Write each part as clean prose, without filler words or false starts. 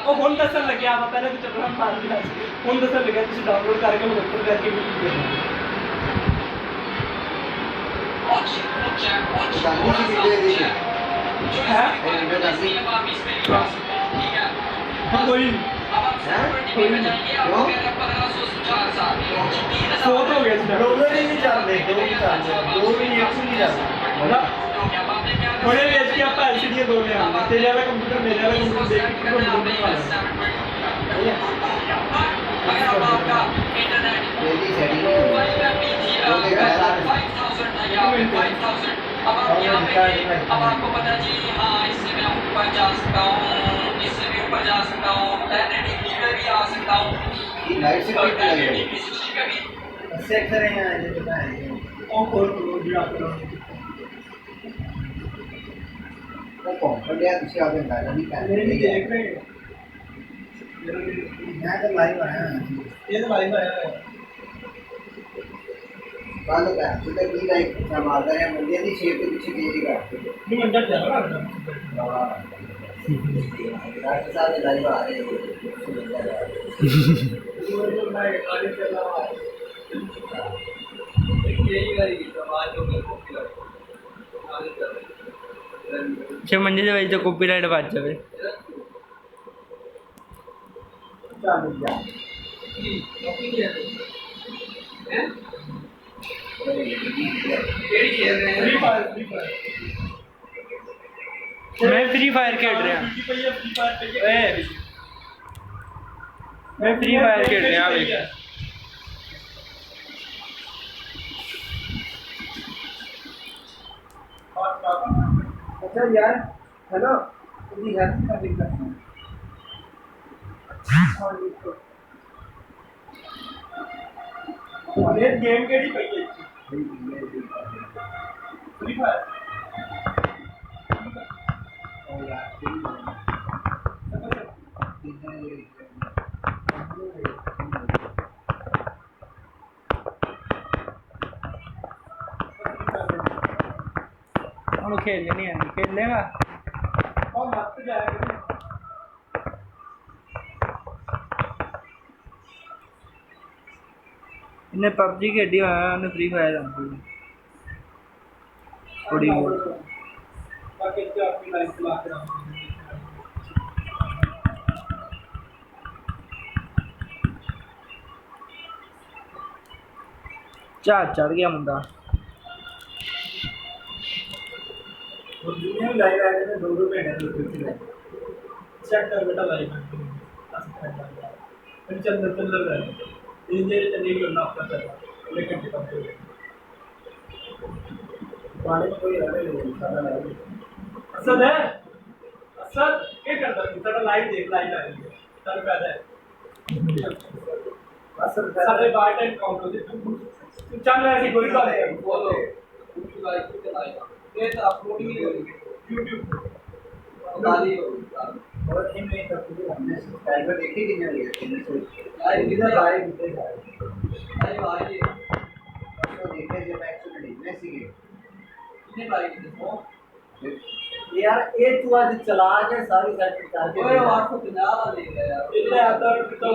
ਉਹ ਹੁਣ ਦੱਸਣ ਲੱਗਿਆ ਆਪਾਂ ਪਹਿਲਾਂ ਤਾਂ ਚੱਲਣਾ ਮਾਰ ਲਿਆ ਸੀ ਹੁਣ ਦੱਸਣ ਲੱਗਿਆ ਤੁਸੀਂ ਡਾਊਨਲੋਡ ਕਰਕੇ ਓਪਨ ਕਰਕੇ ਵੀ कोई सो तो हो गया डॉलर ही नहीं चलते दो ही चलते दो भी एक ही नहीं चलते थोड़े वेच के आप एलसीडी दो ले आना तेरे वाला कंप्यूटर मेरे वाला कंप्यूटर देख के कंप्यूटर मेरी सेटिंग हो अब आपको पता जी हाँ इससे मैं ऊपर जा सकता हूँ इससे भी ऊपर जा सकता हूँ 1080p पे भी आ सकता हूँ लाइट से कोई नहीं लगे 1080p पे भी चेक करें यहाँ ये बताएं और कोड दिया करो वो कौन कर लिया दूसरे आगे गाना नहीं कर मेरे भी देख रहे हैं यहाँ तो लाइव आया ये तो लाइव आया है बाल का तो भी लाइक मारता है मुझे नहीं शेप के पीछे केजी काटते नहीं मंडा चल रहा है रात के साथ लाइव आ रहे हैं म्हणजे जे पाहिजे कॉपीराइट वाच जावे मैं फ्री फायर खेल रहा मैं फ्री फायर खेल रहा देख अच्छा यार हेलो जी हेल्प का दिक्कत है ये गेम केड़ी पई है फ्री फायर हम खेल नहीं है खेल लेगा और मत जाएगा इन्हें पबजी खेडी हुआ है उन्हें फ्री फायर आती है थोड़ी बाकी तो अपनी लाइफ चला के रहा चढ़ गया मुंडा और दुनिया में लाइव आए थे 2 रुपए है चेक कर बेटा लाइव है चल रहा है धीरे चलेगी ना आपका चल लेकिन खत्म हो गया पानी में कोई रहने नहीं सारा लाइव असद है असद क्या करता है सारा लाइव देख लाइव आ रही है चल पैदा है असद सारे बाय टाइम काउंट होते चल रहा है कोई बात नहीं बोलो लाइव चलाएगा ये तो अपलोडिंग ही होगी YouTube डाली होगी और इन में तब तो हमने सब्सक्राइबर देखे कि नहीं लिए लाइव इधर लाइव इधर लाइव आ रही है तो देखे जब मैं एक्चुअली देखने सीखे कितने लाइव देखो यार ये तू आज चला के सारी सेट करके ओए 850 वाला ले गया यार इतने आता तो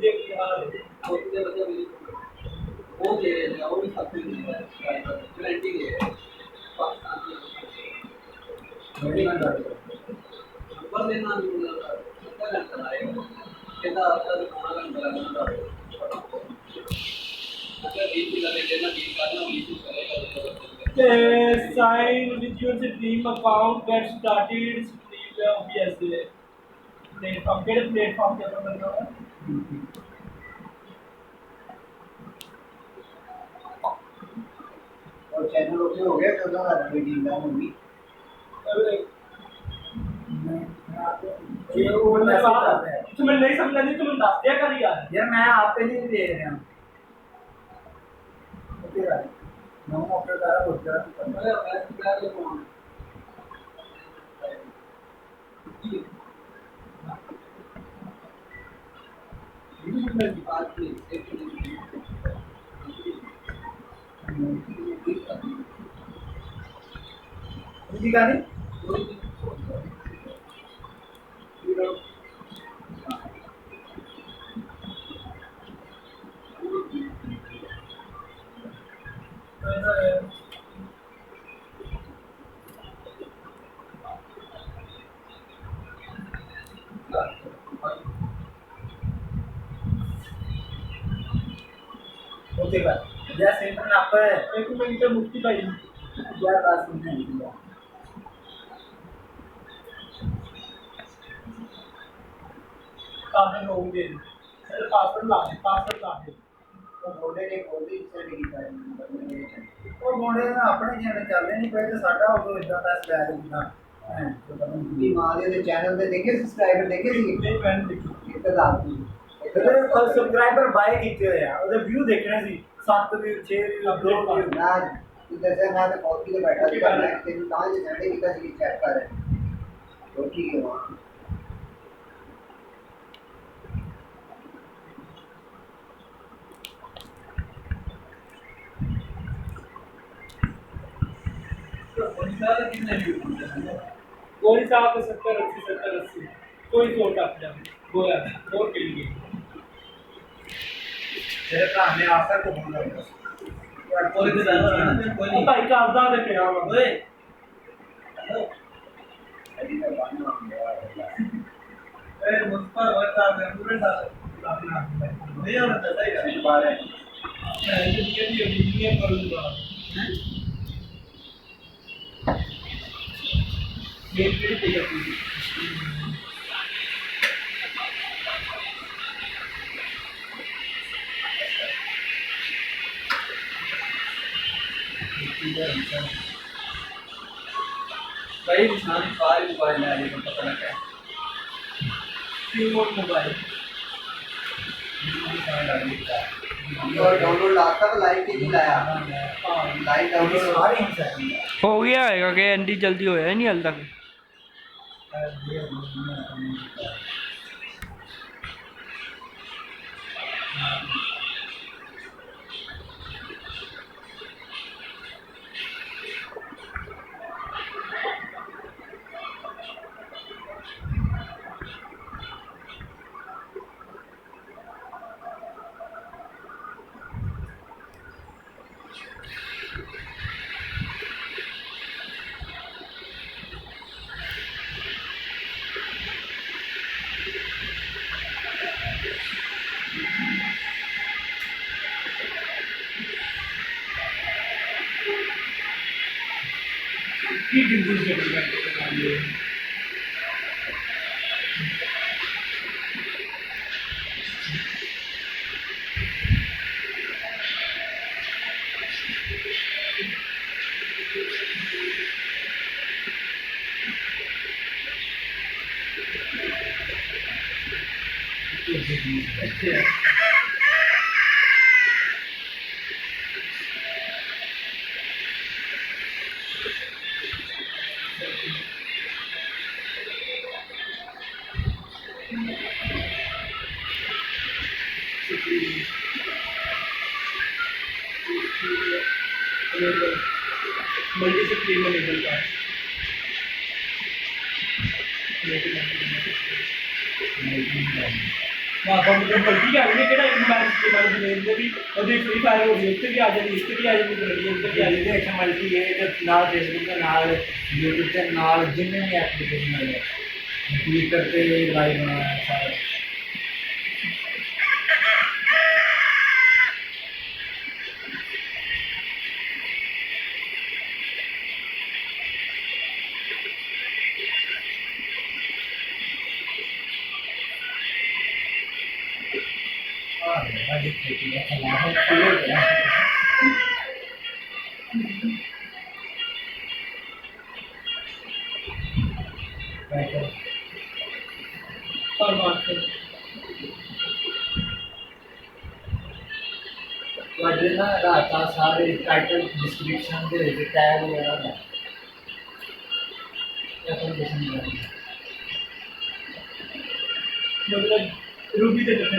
ये की हाल है उसके बच्चे वो दे रहे हैं वो भी सबसे दे रहा है गारंटी है पाकिस्तान नंबर लेना नहीं मिलता कितना घंटा आएगा कितना आता है खाना घंटा लगना अगर बीच में लगे देना बीच का ना बीच में करेगा sign with your Stream account get started Stream OBS platform के प्लेटफॉर्म के ऊपर बन रहा है और चैनल ओके हो गया तो ना रीडिंग डाउन होगी ये वो तुम्हें नहीं समझा नहीं तुम दस दिया कर यार मैं आप पे नहीं दे रहा हूं ओके भाई नो ओके करा बोल रहा अरे मैं क्या ले कौन में बात की एक जी गाने जगह या सेंटर ना पर एक मिनट मुक्ति भाई या रात में नहीं दिया पासवर्ड होंगे पासवर्ड ला दे वो मोड़े ने बोली से नहीं था वो मोड़े ना अपने चैनल चलने नहीं पे तो साडा वो इतना पैसा ले लेना की मां दे चैनल पे देखे सब्सक्राइबर देखे सी नहीं मैंने देखी एक लाख ਉਹਦੇ ਸਬਸਕ੍ਰਾਈਬਰ ਬਾਈ ਕੀਤੇ ਹੋਏ ਆ ਉਹਦੇ ਵਿਊ ਦੇਖਣੇ ਸੀ 7 ਵੀ 6 ਵੀ 2 ਵੀ ਨਾ ਜਿੱਦਾਂ ਮੈਂ ਤਾਂ ਕਾਪੀ ਤੇ ਬੈਠਾ ਸੀ ਮੈਂ ਤੈਨੂੰ ਤਾਂ ਜੇ ਸੈਂਡ ਕੀਤਾ ਸੀ ਚੈੱਕ ਕਰ ਉਹ ਕੀ ਹੈ ਵਹਾਂ कोई साहब 70 80 कोई छोटा अपना बोला और के लिए तेरे भरा ने आशा को फोन करना कोई तो जाना ना कोई नहीं भाई का आधा दे पिया ओए हेलो अभी तो बात ना ए मुझ पर वर्ता में पूरे साल नहीं होना चाहिए इस बार है ये करूंगा हैं ये फिर ठीक है भाई सारी सारी मोबाइल है ये पता लगा कीबोर्ड मोबाइल और डाउनलोड आता तो लाइव के नहीं लाया लाइव डाउनलोड सारी हम से हो गया है कि एंडी जल्दी होया नहीं हाल तक की बिल्कुल से अच्छा मल्टीस्क्रीन लेवल का वाह कंप्यूटर मल्टी का आगे केड़ा एक मोबाइल के बारे में भी ओदी फ्री फायर हो गई उससे भी आ जाएगी इससे भी आ जाएगी तो उससे भी आ जाएगी एक मल्टी है तो नाल फेसबुक के नाल यूट्यूब के नाल जिन्ने भी एप्लीकेशन है ट्विटर पे लाइव बनाना सारा और बात कर वजह ना राता सारे टाइटल डिस्क्रिप्शन दे विच टैग वगैरह दा एप्लीकेशन दा मतलब रूबी के जैसे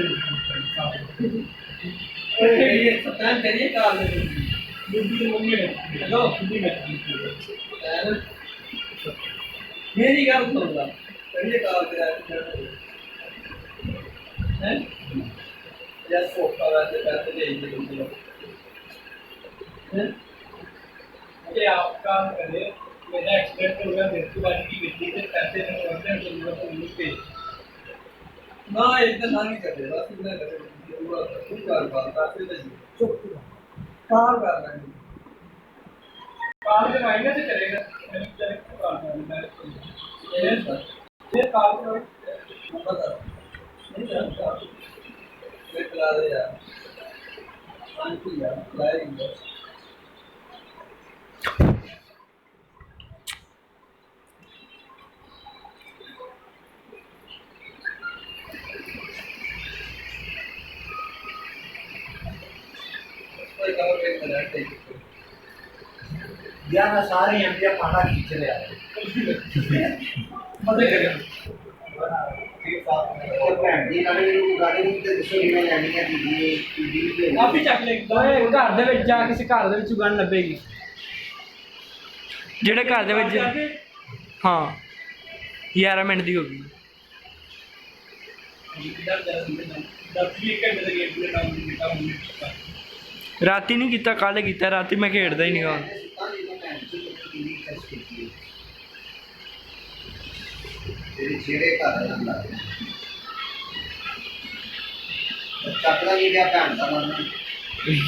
ये सत्यान करिए का रूबी के मम्मी ने हेलो रूबी में मेरी गल सुनदा करिए का हैं या सोफा वैसे पैसे दे दीजिए हैं ये आप काम करें मेरा एक्सपेक्ट हो गया मेरे को बाकी की बिजली से पैसे नहीं होते हैं जरूरत है मुझे ना इतना नहीं कर रहे बस इतना कर रहे पूरा बात पैसे दे चुप कहाँ कर रहे हैं? कार के मायने से करेगा मैंने चेक कर रहा है ये कार को बता नहीं जानता मैं करा दे यार शांति यार लाएंगे कोई कवर पे बनाते यार ना सारे एमपी पाना खींच रहे यार मजे करेगा ਭੈਣ ਦੀ ਨਾਲੇ ਨੂੰ ਗਾੜੀ ਨੂੰ ਤੇ ਦੱਸੋ ਕਿਵੇਂ ਲੈਣੀ ਹੈ ਦੀ ਕਾਫੀ ਚੱਕ ਲੈ ਓਏ ਘਰ ਦੇ ਵਿੱਚ ਜਾ ਕਿਸੇ ਘਰ ਦੇ ਵਿੱਚ ਉਗਣ ਲੱਭੇਗੀ ਜਿਹੜੇ ਘਰ ਦੇ ਵਿੱਚ ਹਾਂ 11 ਮਿੰਟ ਦੀ ਹੋ ਗਈ ਰਾਤੀ ਨਹੀਂ ਕੀਤਾ ਕੱਲ ਕੀਤਾ ਰਾਤੀ ਮੈਂ ਖੇਡਦਾ ਹੀ ਨਹੀਂ ਗਾ ਤੇਰੇ ਛੇੜੇ ਘਰ ਜਾਂਦਾ ਚੱਕਦਾ ਨਹੀਂ ਗਿਆ ਭੈਣ ਦਾ ਮਨ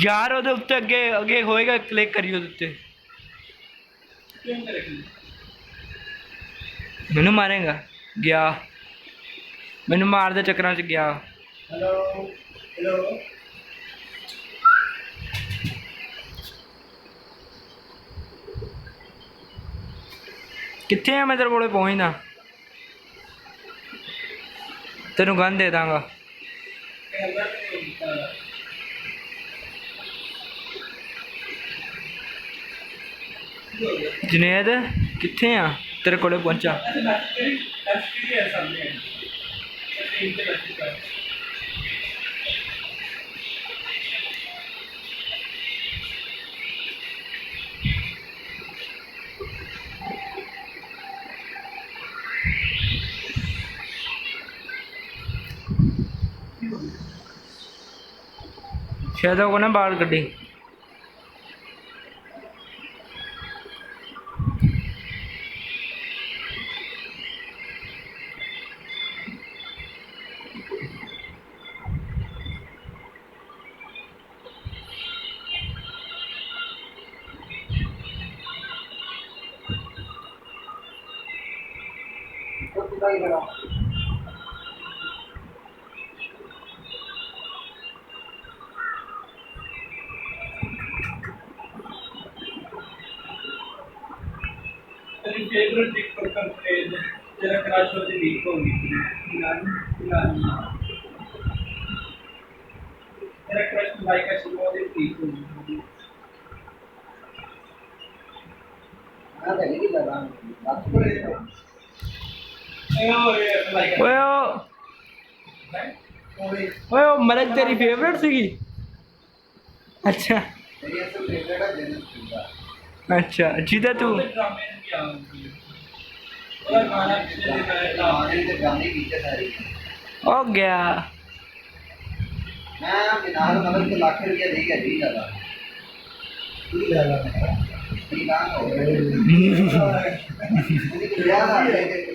ਯਾਰ ਉਹਦੇ ਉੱਤੇ ਅੱਗੇ ਅੱਗੇ ਹੋਏਗਾ ਕਲਿੱਕ ਕਰੀ ਉਹਦੇ ਉੱਤੇ ਕਿਉਂ ਕਰੇਗੀ ਮੈਨੂੰ ਮਾਰੇਗਾ ਗਿਆ ਮੈਨੂੰ ਮਾਰ ਦੇ ਚੱਕਰਾਂ 'ਚ ਗਿਆ ਹੈਲੋ ਹੈਲੋ ਕਿੱਥੇ ਆ ਮੈਂ ਤੇਰੇ ਕੋਲੇ ਪਹੁੰਚਦਾ ਤੈਨੂੰ ਗੰਨ ਦੇ ਦਾਂਗਾ ਜਨੇਦ ਕਿੱਥੇ ਆ ਤੇਰੇ ਕੋਲੇ ਪਹੁੰਚਾ शायद को ना बाल कड्डी तेरी फेवरेट टिकटॉकर पेज तेरा क्रश होती वीक होगी तेरा क्रश लाइक का शुरू होती वीक होगी मैं पहले ही लगा बात करे लाइक ओए ओए ओ मरद तेरी फेवरेट सीगी अच्छा मेरी असल फेवरेट है जेनस अच्छा जिदा तू ड्रामे में क्या और गाना पिछले दिन आया था गाने ते गाने कीते सारे हो गया मैं मिनार मतलब के लाख रुपया दे गया जी लगा तू लगा ये काम हो गया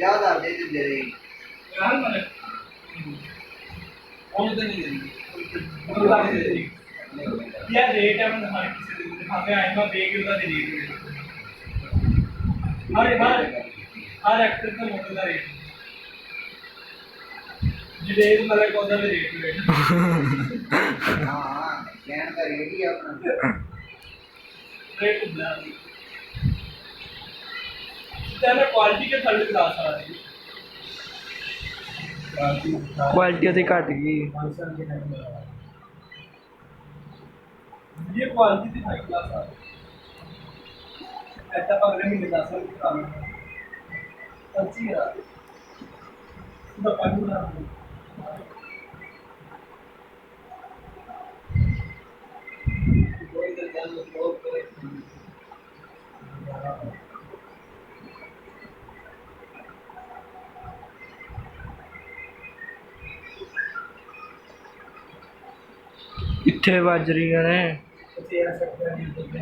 50,000 दे दे रही यार मैंने कौन तो नहीं देंगे यार रेट है मैंने हर किसी दिन दिखाते आए मैं देख रहा था रेट हर एक्टर का मॉडल का रेट जिलेब मतलब कौन सा भी रेट हां कैन का रेट ही अपना रेट बुला इतना क्वालिटी के थर्ड क्लास आ रही है क्वालिटी ਉਹਦੀ ਘਟ ਗਈ ये क्वालिटी थी हाई क्लास आ रही ऐसा पकड़े में मिला सर काम अच्छी है तो पानी ना कोई तो जान लो करे ਕਿੱਥੇ ਵੱਜ ਰਹੀਆਂ ਨੇ तेरा सकता है यूट्यूब में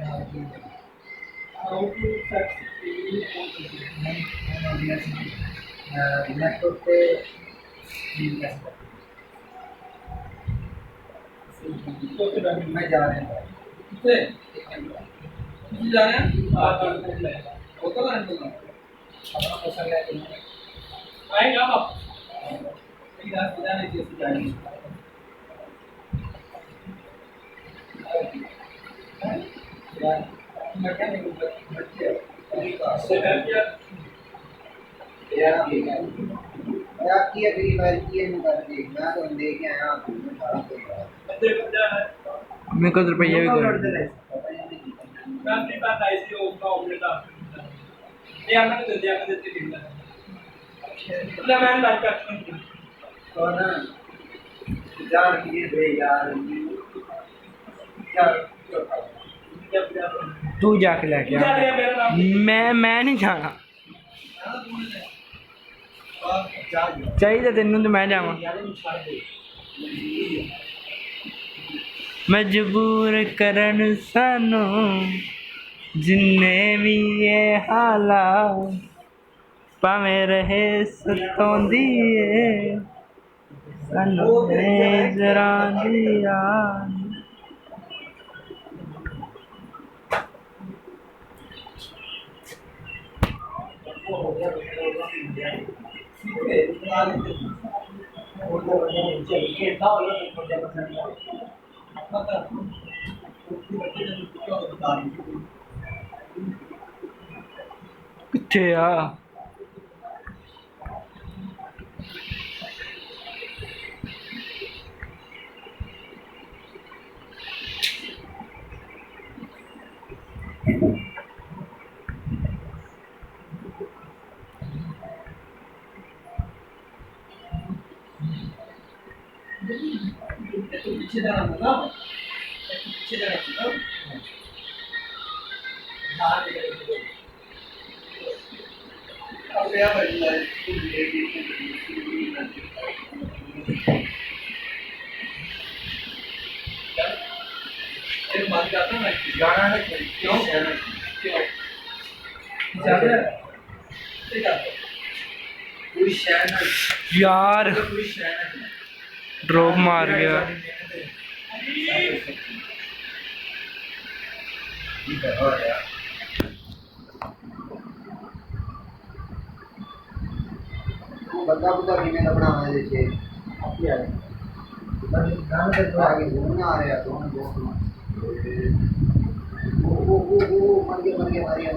हाउ टू सक्सेसफुली लैपटॉप पे डील कर सकते हैं तो मैं जा रहा हूँ कितने कितने जा रहे हैं होटल है तो अपना पैसा ले आएगा आप इधर इधर नहीं जैसे जाएंगे यार मैं क्या नहीं बच्चे से क्या यार की अगली बार की नहीं कर देखना तो हम लेके आया आपको सारा कोई बंदे बंदा है मेरे को तो रुपया भी कर मैं अपनी बात आई थी उसका ऑपरेट आप ये आना तो जल्दी आकर देते दिन मतलब मैं लाइक करता हूँ तो ना जान की दे यार यार तू जाके लेके क्या आ लिया मेरा नाम मैं नहीं जाना चाहिए तेनू तो मैं जावा यार नहीं छाड़ दे मजबूर करन सानू जिन्ने भी ये हालात भावें रहे सतोंदी ए सानू जरा दिया किथे आ पीछे जाना होगा पीछे जाना होगा अब यार भाई एक बात करता मैं गाना है क्यों क्यों जाना ठीक है कोई शहर ना यार कोई शहर ना ड्रॉप मार गया बंदा बुदा भी मैंने बनाना है जैसे गाना तो आगे घूमना आ रहा है दोनों दोस्त वो मर गया नहीं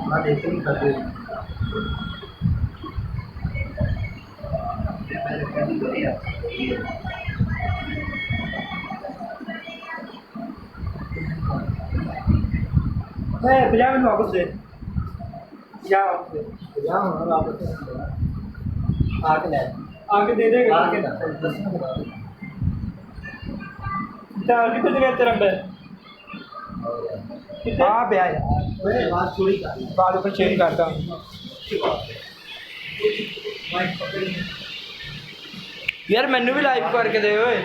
हाँ देखते ही करते पंजाब में वापस दे या वापस आके ले आगे दे देगा आके ना 10 मिनट बता कितने जगह तेरा बैग आ पे आ यार दे बात चोरी कर बाल ऊपर चेंज करता यार मैनू भी लाइव करके दे ओए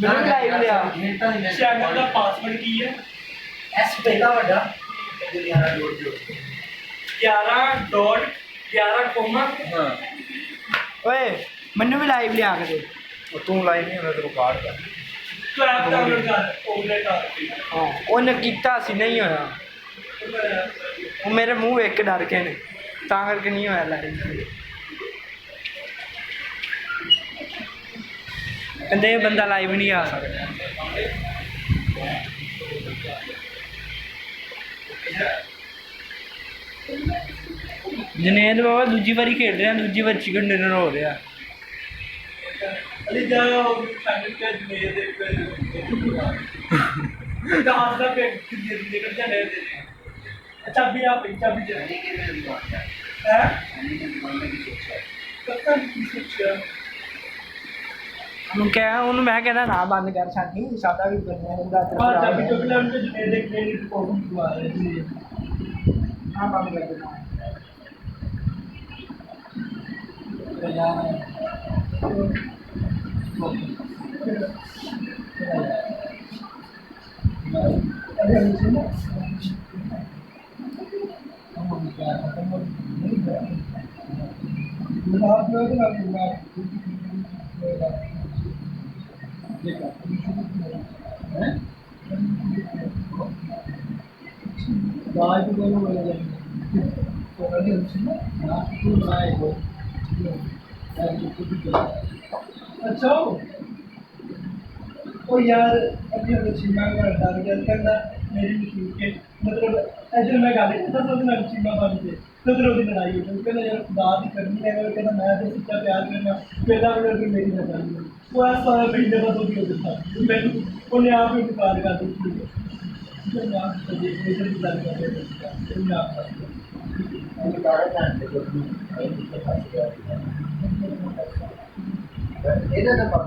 मैनू भी लाइव लिया चैनल का पासवर्ड की है एस पहला बड़ा 11.11 कोमा हां ओए मैनू भी लाइव लिया के दे तू लाइन नहीं मैं तेरे को काट कर तो ऐप डाउनलोड कर ओवले कर हाँ ਉਹਨੇ ਕੀਤਾ ਸੀ ਨਹੀਂ ਹੋਇਆ ਉਹ ਮੇਰੇ ਮੂੰਹ ਵੇਖ ਕੇ ਡਰ ਕੇ ਨੇ ਤਾਂ ਕਰਕੇ ਨਹੀਂ ਹੋਇਆ ਲਾਈਵ ਕਹਿੰਦੇ ਇਹ ਬੰਦਾ ਲਾਈਵ ਨਹੀਂ ਆ ਸਕਦਾ ਜਨੇਦ ਬਾਬਾ ਦੂਜੀ ਵਾਰੀ ਖੇਡ ਰਿਹਾ ਦੂਜੀ ਵਾਰ ਚਿਕਨ ਡਿਨਰ ਹੋ ਰਿਹਾ अली जाओ चैनल पे मेरे देख पे कहां से पे निकल जाने दे अच्छा भी आप चाबी दे नहीं के मेरी बात है हैं नहीं के दिमाग में की सोचा पता नहीं की सोचा ਉਹਨੂੰ ਕਹਿ ਉਹਨੂੰ ਮੈਂ ਕਹਿੰਦਾ ਨਾ ਬੰਦ ਕਰ ਸਾਡੀ ਸਾਡਾ ਵੀ ਕਰਨਾ ਹੁੰਦਾ और चाबी चुक ले उनके जो देख ले रिकॉर्डिंग हुआ है इसलिए ਹਾਂ ਬੰਦ ਕਰ ਦੇਣਾ बात जो है ना देखा हैं बात जो है वो तो अभी हम ना तो बनाए वो अच्छा ओ यार अभी हम चीमा का डाल के करना मेरी मशीन के मतलब ऐसे मैं गाली करता था ना चीमा बन के तो दिन लड़ाई हो गई कहना यार खुदा की करनी है मैं कहना मैं तो सच्चा प्यार करना बेटा बेटा की मेरी नजर नहीं वो ऐसा महीने बाद हो गया मैं उन्हें आप ही पुकार कर दी थी तो मैं आपको देखने से गुजार कर रहा हूं मैं आपका अभी 12 घंटे को इधर ना पड़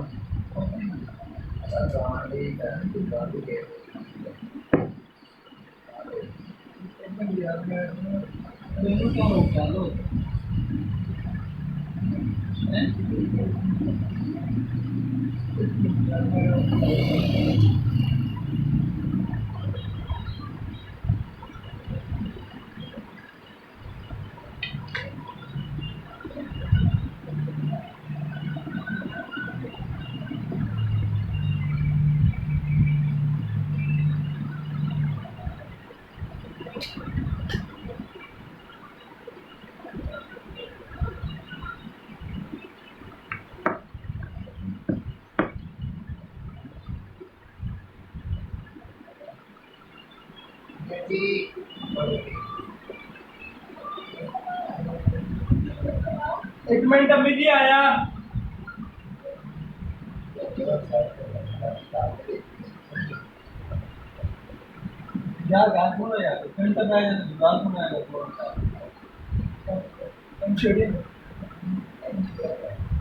एक मिनट अभी जी आया यार गाल सुनो यार मिनट तक आया गाल सुनो यार हम छोड़िए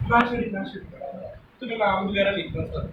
ना छोड़िए तुम्हें नाम वगैरह लिख दो सर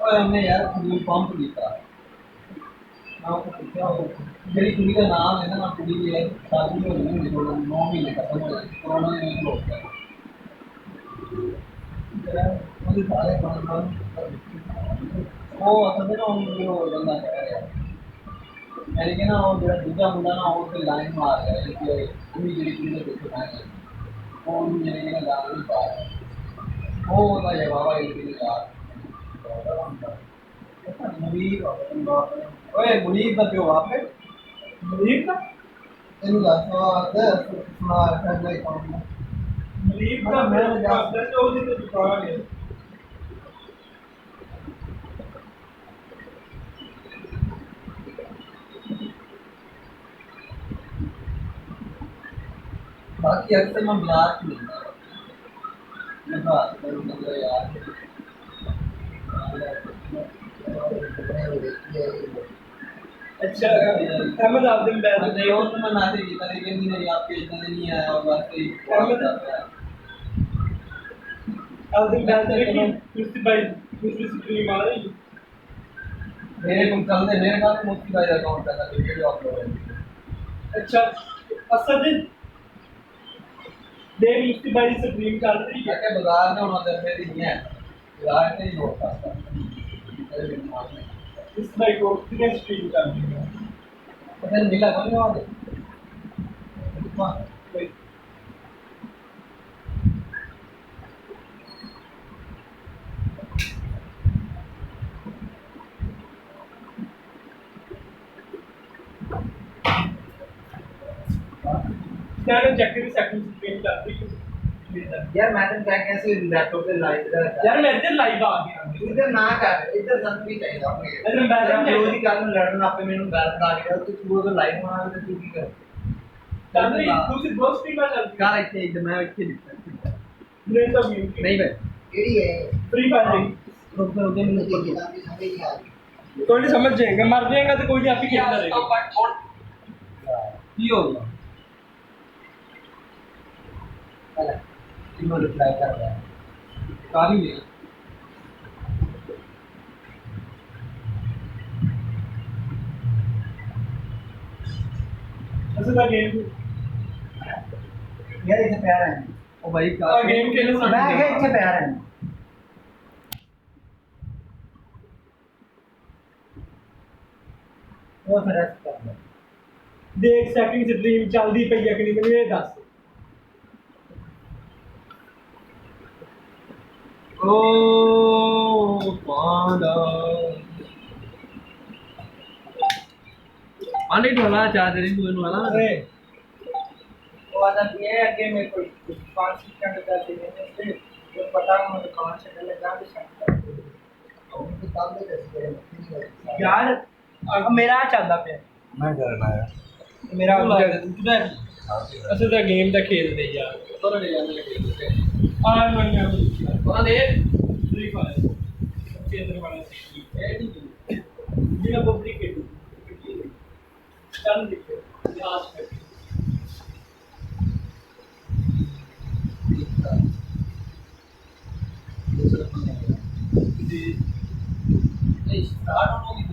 और हमने यार पंप लिखा मेरी कुड़ी का नाम है ना कुड़ी की शादी हो गई 9 महीने खत्म हो गए कोरोना ने लोग मुझे सारे वो असल में ना जो बंदा कह रहा है मैंने क्या ना वो जो दूसरा मुंडा ना वो फिर लाइन मार गया इसलिए पूरी जड़ी कुड़ी को देखो मैं वो मेरे क्या गाना नहीं पा रहा वो होता है बाबा इसलिए यार ओए मुनीब का क्यों वहाँ पे मुनीब का इन लाशों का सुना है नहीं कौन मुनीब का मैं जानता हूँ उसी से दुकान है बाकी अक्सर मैं ब्लाक नहीं मैं बात करूँगा यार अच्छा अहमद आदिम बैठ नहीं हो तो मैं नाते की तरीके नहीं आपके इतना नहीं आया और बात सही अहमद आदिम बैठ की मुफ्ती भाई मुफ्ती सुप्रीम आ रही मेरे को कल ने मेरे पास मुफ्ती भाई अकाउंट का था वीडियो अपलोड है अच्छा असद देव मुफ्ती भाई सुप्रीम चल रही है क्या बाजार में उन्होंने मेरी नहीं है बाजार से ही होता था इस भाई को कितने स्ट्रीम कर दिया पता नहीं मिला कौन वहाँ पे यार जैकेट सेकंड स्ट्रीम कर दी यार मैं तो क्या कैसे लैपटॉप पे लाइव यार मैं इधर लाइव आ गया इधर ना कर इधर सब भी चाहिए मुझे अरे मैं रोज ही कल लड़ना पे मैंने गाल बना के तो तू वो लाइव बना के तू की कर चल नहीं तू सिर्फ दो स्ट्रीम में चल कर इतने इधर मैं इतने लिखता नहीं तो नहीं भाई केड़ी है फ्री फायर रुक रुक मैंने देखी ना समझ नहीं आ रही कोई नहीं समझ जाएगा मर जाएगा तो कोई नहीं आप ही खेलना रहेगा की होगा तीनों रिप्लाई कर रहे हैं। कार ही नहीं असल का गेम यार इतने प्यार है ओ भाई गेम खेलने मैं क्या इतने प्यार है वो फिर ऐसे कर ले। देख सेटिंग स्ट्रीम चलदी पई है कि नहीं ਮੈਨੂੰ ਇਹ ਦੱਸ ਓ ਪਾਂਡਾ ਆਨੇ ਢੋਲਾ ਚਾਹ ਦੇ ਤੂੰ ਇਹਨੂੰ ਆਣਾ ਰੇ वो आधा ये आगे मेरे को 5 सेकंड का देने से जो पता मुझे कौन से डले जा भी सकता और उनके काम में कैसे करें यार अब मेरा चलता पे मैं करना है मेरा ਅਸਲ ਦਾ ਗੇਮ ਤਾਂ ਖੇਡਦੇ ਯਾਰ ਪਰ ਨਹੀਂ ਜਾਂਦੇ ਖੇਡਦੇ ਆ ਮੈਂ ਉਹਨਾਂ ਦੇ ਫ੍ਰੀ ਫਾਇਰ ਕੇਂਦਰ ਵਾਲਾ ਸੀ ਇਹ ਨਹੀਂ ਜਿਹੜਾ ਪਬਲਿਕ ਹੈ ਚੱਲ ਦੇਖੋ ਇਤਿਹਾਸ ਵਿੱਚ ਜੀ ਇਹ ਸਟਾਰਟ ਹੋਣੀ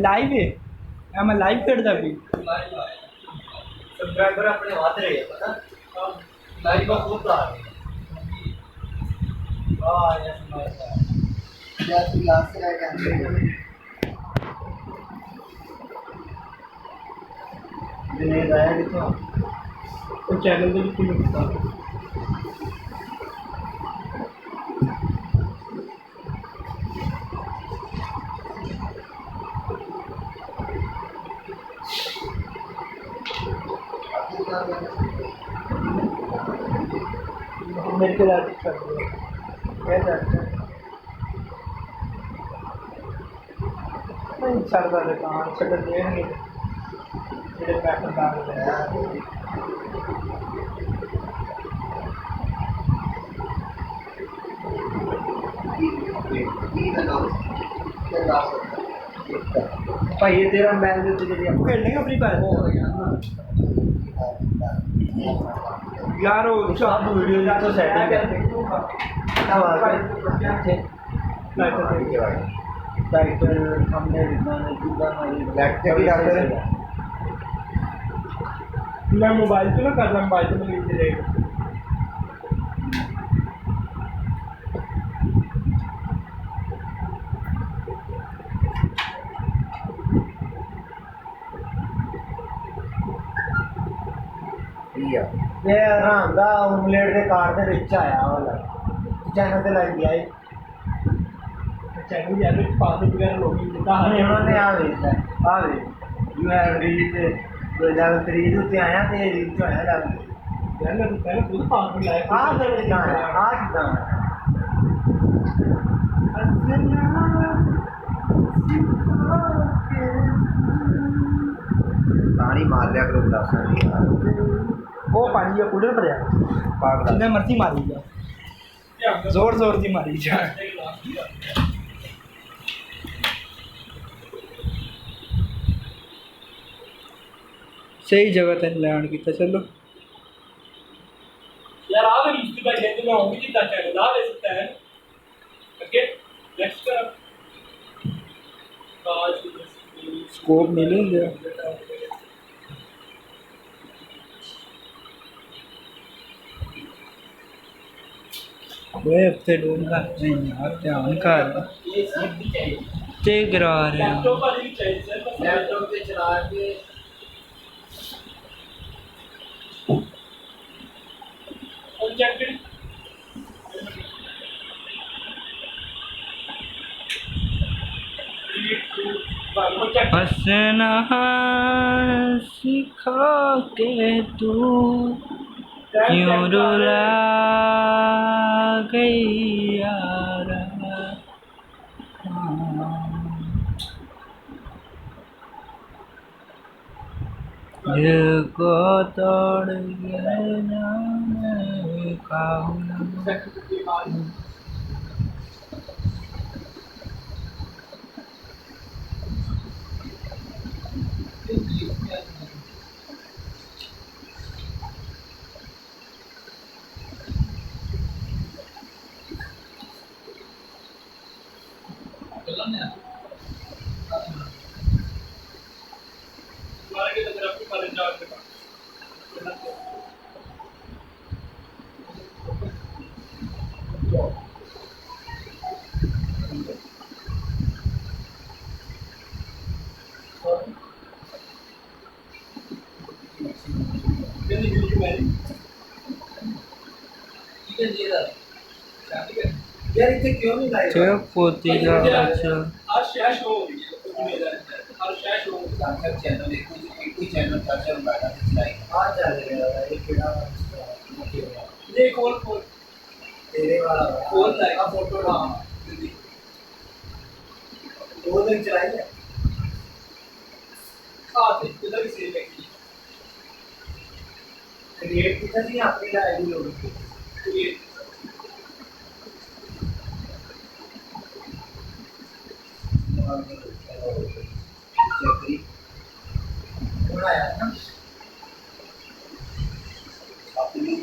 लाइव है मैं लाइव करता भी सब्सक्राइबर अपने हाथ रहे हैं पता लाइव का खूब आ रहे हैं हां यार तू लास्ट से रह गया दिनेश आया किथों ਉਹ ਚੈਨਲ ਦੇ ਵਿੱਚ ਕਿਵੇਂ ਕੀਤਾ मेरे को याद कर दो क्या करते हैं नहीं सर का दुकान छड़ देंगे मेरे पैसे डाल रहे हैं भाई ये तेरा मैच जो तुझे आपको खेलने का फ्री फायर यार वो सब वीडियो जा तो सेटिंग टाइटल हमने मैं मोबाइल पे ना कर रहा मोबाइल पे लिख देगा ये आराम दा ऑमलेट के कार्ड दे विच आया वाला चैनल ते लग गया चैनल यार पास वगैरह लोग जितना उन्होंने आ वे यू हैव रीच लेवल 3 उत्ते आया ते रीच आया लेवल यार मैं पहले खुद पास में लाया आ फिर कितना है आ कितना पानी मार लिया करो दासा वो पानी या कूलर पर पागल जिन्हें मर्जी मारी जा जोर जोर की मारी जा सही जगह तेन लैंड किया चलो यार आ गई इसकी भाई कहते मैं होंगी जितना चैनल आ ले सकता है ओके नेक्स्ट स्कोप मिलेंगे वे हफ्ते ढूंढा नहीं यार ध्यान कर ते गिरा रहे हैं लैपटॉप पर ही चाहिए सर बस लैपटॉप पे चला के और जैकेट हंसना सिखा के तू क्यों रुला गई यारा दिल को तोड़ गए ना मैं खाऊं तुम्हारा के तरफ आपके पास जाओ के पास कितनी वीडियो है ठीक है जी यार इतने क्यों नहीं लाए चलो पोती का अच्छा आज शैश हो गई है तो मेरा आज शैश हो गई साक्षर चैनल एक ही चैनल का चल रहा है चलाई आज चलेगा एक कीड़ा ये कॉल कॉल तेरे वाला कॉल लाइक का फोटो हां वो दिन चलाई है हां इधर भी सेव है क्रिएट कितना नहीं अपनी का आईडी लोग ये बनाया ना अपनी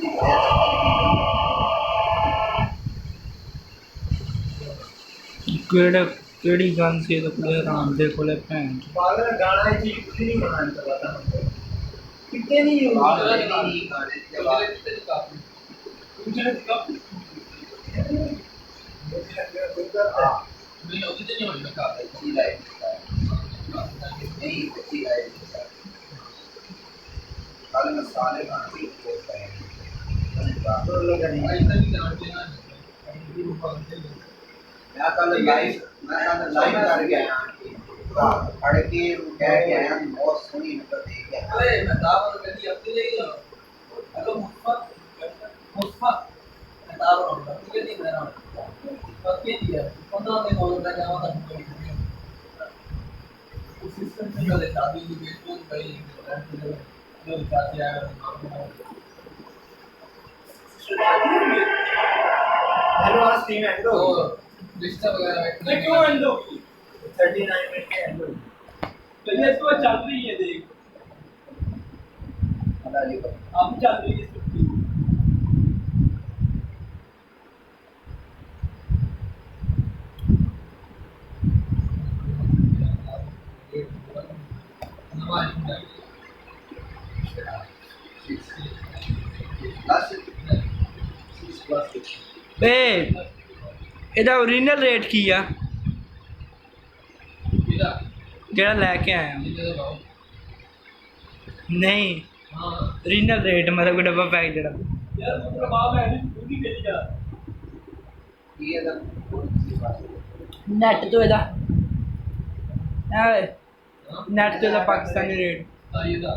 केड़ी गन से तो पूरे राम दे कोले भैन पागल गाना है चीज कुछ नहीं बनाने का पता कितने नहीं यूज पागल नहीं गाने के बाद मुझे कब नहीं होती नहीं होती मैं कहा अच्छी लाइफ नहीं अच्छी लाइफ कल मसाले खाने को कहेंगे तो लोग नहीं इतना भी ध्यान देना मैं कल लाइव कर गया पढ़ के कह के आया बहुत सोनी नंबर दे के आया अरे मैं दाव और कभी अपने ले गया हेलो मुस्फा मैं दाव और मुझे नहीं दे रहा हूं के दिया 15 दिन हो गया क्या होता है उस सिस्टम में जो लेता भी ये बेचो भाई जो जाती है हेलो आज टीम एंड तो रिश्ता वगैरह में क्यों एंड होगी 39 मिनट के एंड तो ये तो चल रही है देख अलाली को अब चल रही है ए ਇਹਦਾ ओरिजिनल रेट ਕੀ ਆ ਜਿਹੜਾ ਲੈ ਕੇ ਆਇਆ ਨਹੀਂ ओरिजिनल रेट मतलब कोई डब्बा पैक ਜਿਹੜਾ यार दूसरा बाप है तू भी भेज जा ये ना ਨੈਟ ਤੋਂ ਇਹਦਾ ਨੈਟ ਤੋਂ ਇਹਦਾ ਪਾਕਿਸਤਾਨੀ ਰੇਟ ये था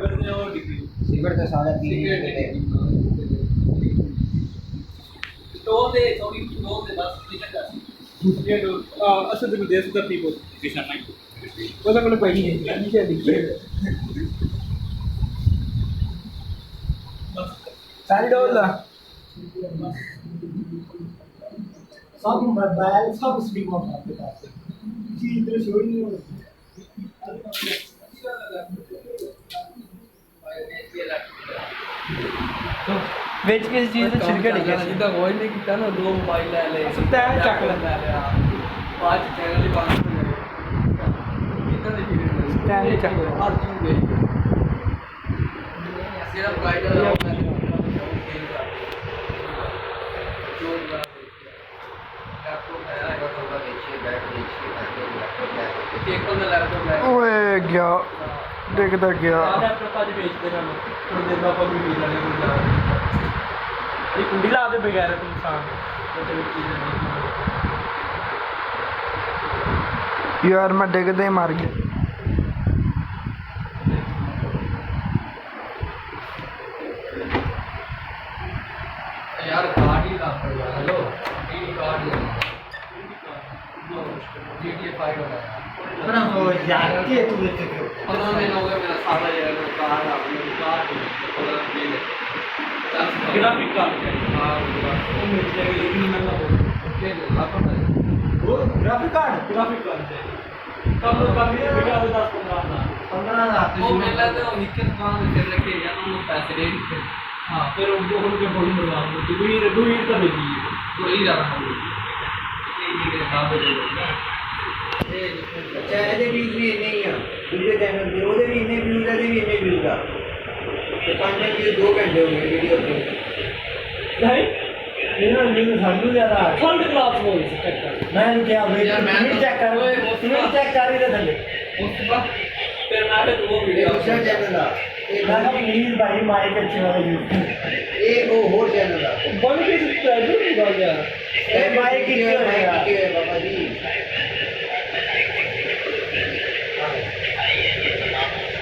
सिगरेट तो सारा पीने के लिए दो दे थोड़ी दो दे बस निकल जा ये दो असद में देश का पीपल दिशा में वो तो कोई नहीं है नीचे दिखिए ਸਾਰੀ ਡੋਲ ਦਾ सब मोबाइल सब स्पीक ऑफ आपके पास जी इधर शो ही नहीं हो ਵਿੱਚ ਕਿਸ ਚੀਜ਼ ਦਾ ਛਿਲਕਾ ਡਿੱਗਿਆ ਸੀ जिदा वॉइस नहीं किया ना दो मोबाइल ले ले सुत्ता है, चक ले। आज चैनल ही बंद हो गया कितना देखिए स्टैंड ही चक ले। हर चीज गई सिर्फ गाइड ਓਏ ਗਿਆ ਡਿੱਗਦਾ ਗਿਆ ਕੁੰਡੀ ਲਾ ਦੇ ਬਗੈਰ ਇਨਸਾਨ ਯਾਰ ਮੈਂ ਡਿੱਗਦੇ ਹੀ ਮਰ ਗਿਆ यार कार्ड ही काम कर यार हेलो डी कार्ड GTA 5 वाला अपना हो जाके तू देख के 15 दिन हो गए मेरा सारा ये कार आपने कार ग्राफिक कार्ड है हाँ वो मिल जाएगा लेकिन मैं ना वो ग्राफिक कार्ड है कब कभी बेटा 10-15 ना 15,000 वो मिला तो निकल दुकान में फिर लेके या तो पैसे दे दिए हाँ फिर उनको उनके बोल मिलवा दो ही तो भेजी तो ही ज्यादा हो गई ये के हिसाब से दे अच्छा ਇਹਦੇ ਵੀ ਨਹੀਂ ਆ ਦੂਜੇ ਚੈਨਲ ਤੇ ਉਹਦੇ ਵੀ ਇੰਨੇ ਵਿਊਜ਼ ਆ ਤੇ ਵੀ ਇੰਨੇ ਵਿਊਜ਼ ਆ ਤੇ 5 ਮਿੰਟ 2 ਘੰਟੇ ਹੋ ਗਏ ਵੀਡੀਓ ਤੇ नहीं ਇਹਨਾਂ ਨੂੰ ਸਾਨੂੰ ਜ਼ਿਆਦਾ ਆ थर्ड क्लास में इसे चेक कर ਮੈਂ ਇਹਨੂੰ ਕਿਹਾ ਵੇ ਯਾਰ ਮੈਂ ਤੂੰ ਚੈੱਕ ਕਰ ਤੂੰ ਚੈੱਕ ਕਰ ਇਹਦੇ ਥੱਲੇ उसके बाद फिर मैं वो ਇਹ वीडियो ਦੂਸਰਾ ਚੈਨਲ ਆ ਇਹ ਮੈਂ ਕਿਹਾ ਪਲੀਜ਼ ਭਾਈ ਮਾਈਕ ਅੱਛੇ ਵਾਲਾ ਯੂਜ਼ ਇਹ ਉਹ ਹੋਰ ਚੈਨਲ ਆ बन के सब्सक्राइबर नहीं हो गया ਇਹ ਮਾਈਕ ਕੀ ਹੋਇਆ ਬਾਬਾ ਜੀ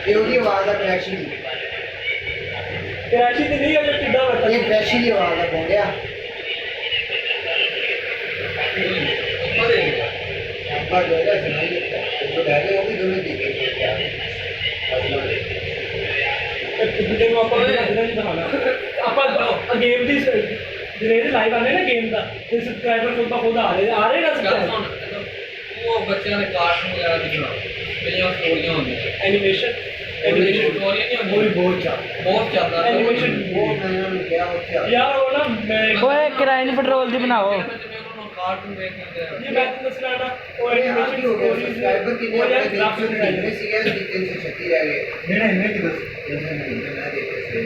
ਇਹ ਉਹਦੀ ਆਵਾਜ਼ ਦਾ ਕਨੈਕਸ਼ਨ कराची से नहीं अगर कितना बैठा ਇਹ ਫਰੈਸ਼ ਦੀ ਆਵਾਜ਼ ਦਾ ਬੋਲਿਆ ਬਾਅਦ ਵਿੱਚ ਸੁਣਾਈ तो डाले वो भी दोनों देखे क्या video ਨੂੰ ਆਪਾਂ ਨਹੀਂ ਦਿਖਾਣਾ ਆਪਾਂ ਗੇਮ ਦੀ ਜਿਹੜੇ ਲਾਈਵ ਆਨੇ ਨਾ ਗੇਮ ਦਾ ਤੇ ਸਬਸਕ੍ਰਾਈਬਰ ਖੁਦ ਆ ਰਹੇ ਨਾ ਗੱਲ ਸਬਸਕ੍ਰਾਈਬਰ ਸੁਣ ਉਹ ਬੱਚਿਆਂ ਦੇ ਕਾਰਟੂਨ ਵਗੈਰਾ ਦਿਖਣਾ ਮੇਰੀਆਂ ਸਟੋਰੀਆਂ ਹੁੰਦੀਆਂ ਐਨੀਮੇਸ਼ਨ ਸਟੋਰੀਆਂ ਨਹੀਂ ਹੁੰਦੀਆਂ बहुत चा ਬਹੁਤ ਚੱਲਦਾ ਐਨੀਮੇਸ਼ਨ वो मैंने उन्हें क्या वो क्या ਯਾਰ ਉਹ ਨਾ ਮੈਂ ਓਏ ਕਿਰਾਏ ਨਹੀਂ ਪੈਟਰੋਲ ਦੀ ਬਣਾਓ ਕਾਰਟੂਨ ਦੇਖਦੇ ਇਹ ਮੈਂ ਤੁਹਾਨੂੰ ਦੱਸਣਾ ਨਾ ਉਹ अरे आज ਐਨੀਮੇਸ਼ਨ ही हो गया ਸਟੋਰੀਜ਼ सब्सक्राइबर के लिए ਉਹ ਯਾਰ अपने graphic देश design में सीखे 336 रह गए नहीं नहीं कि बस मैं देखे से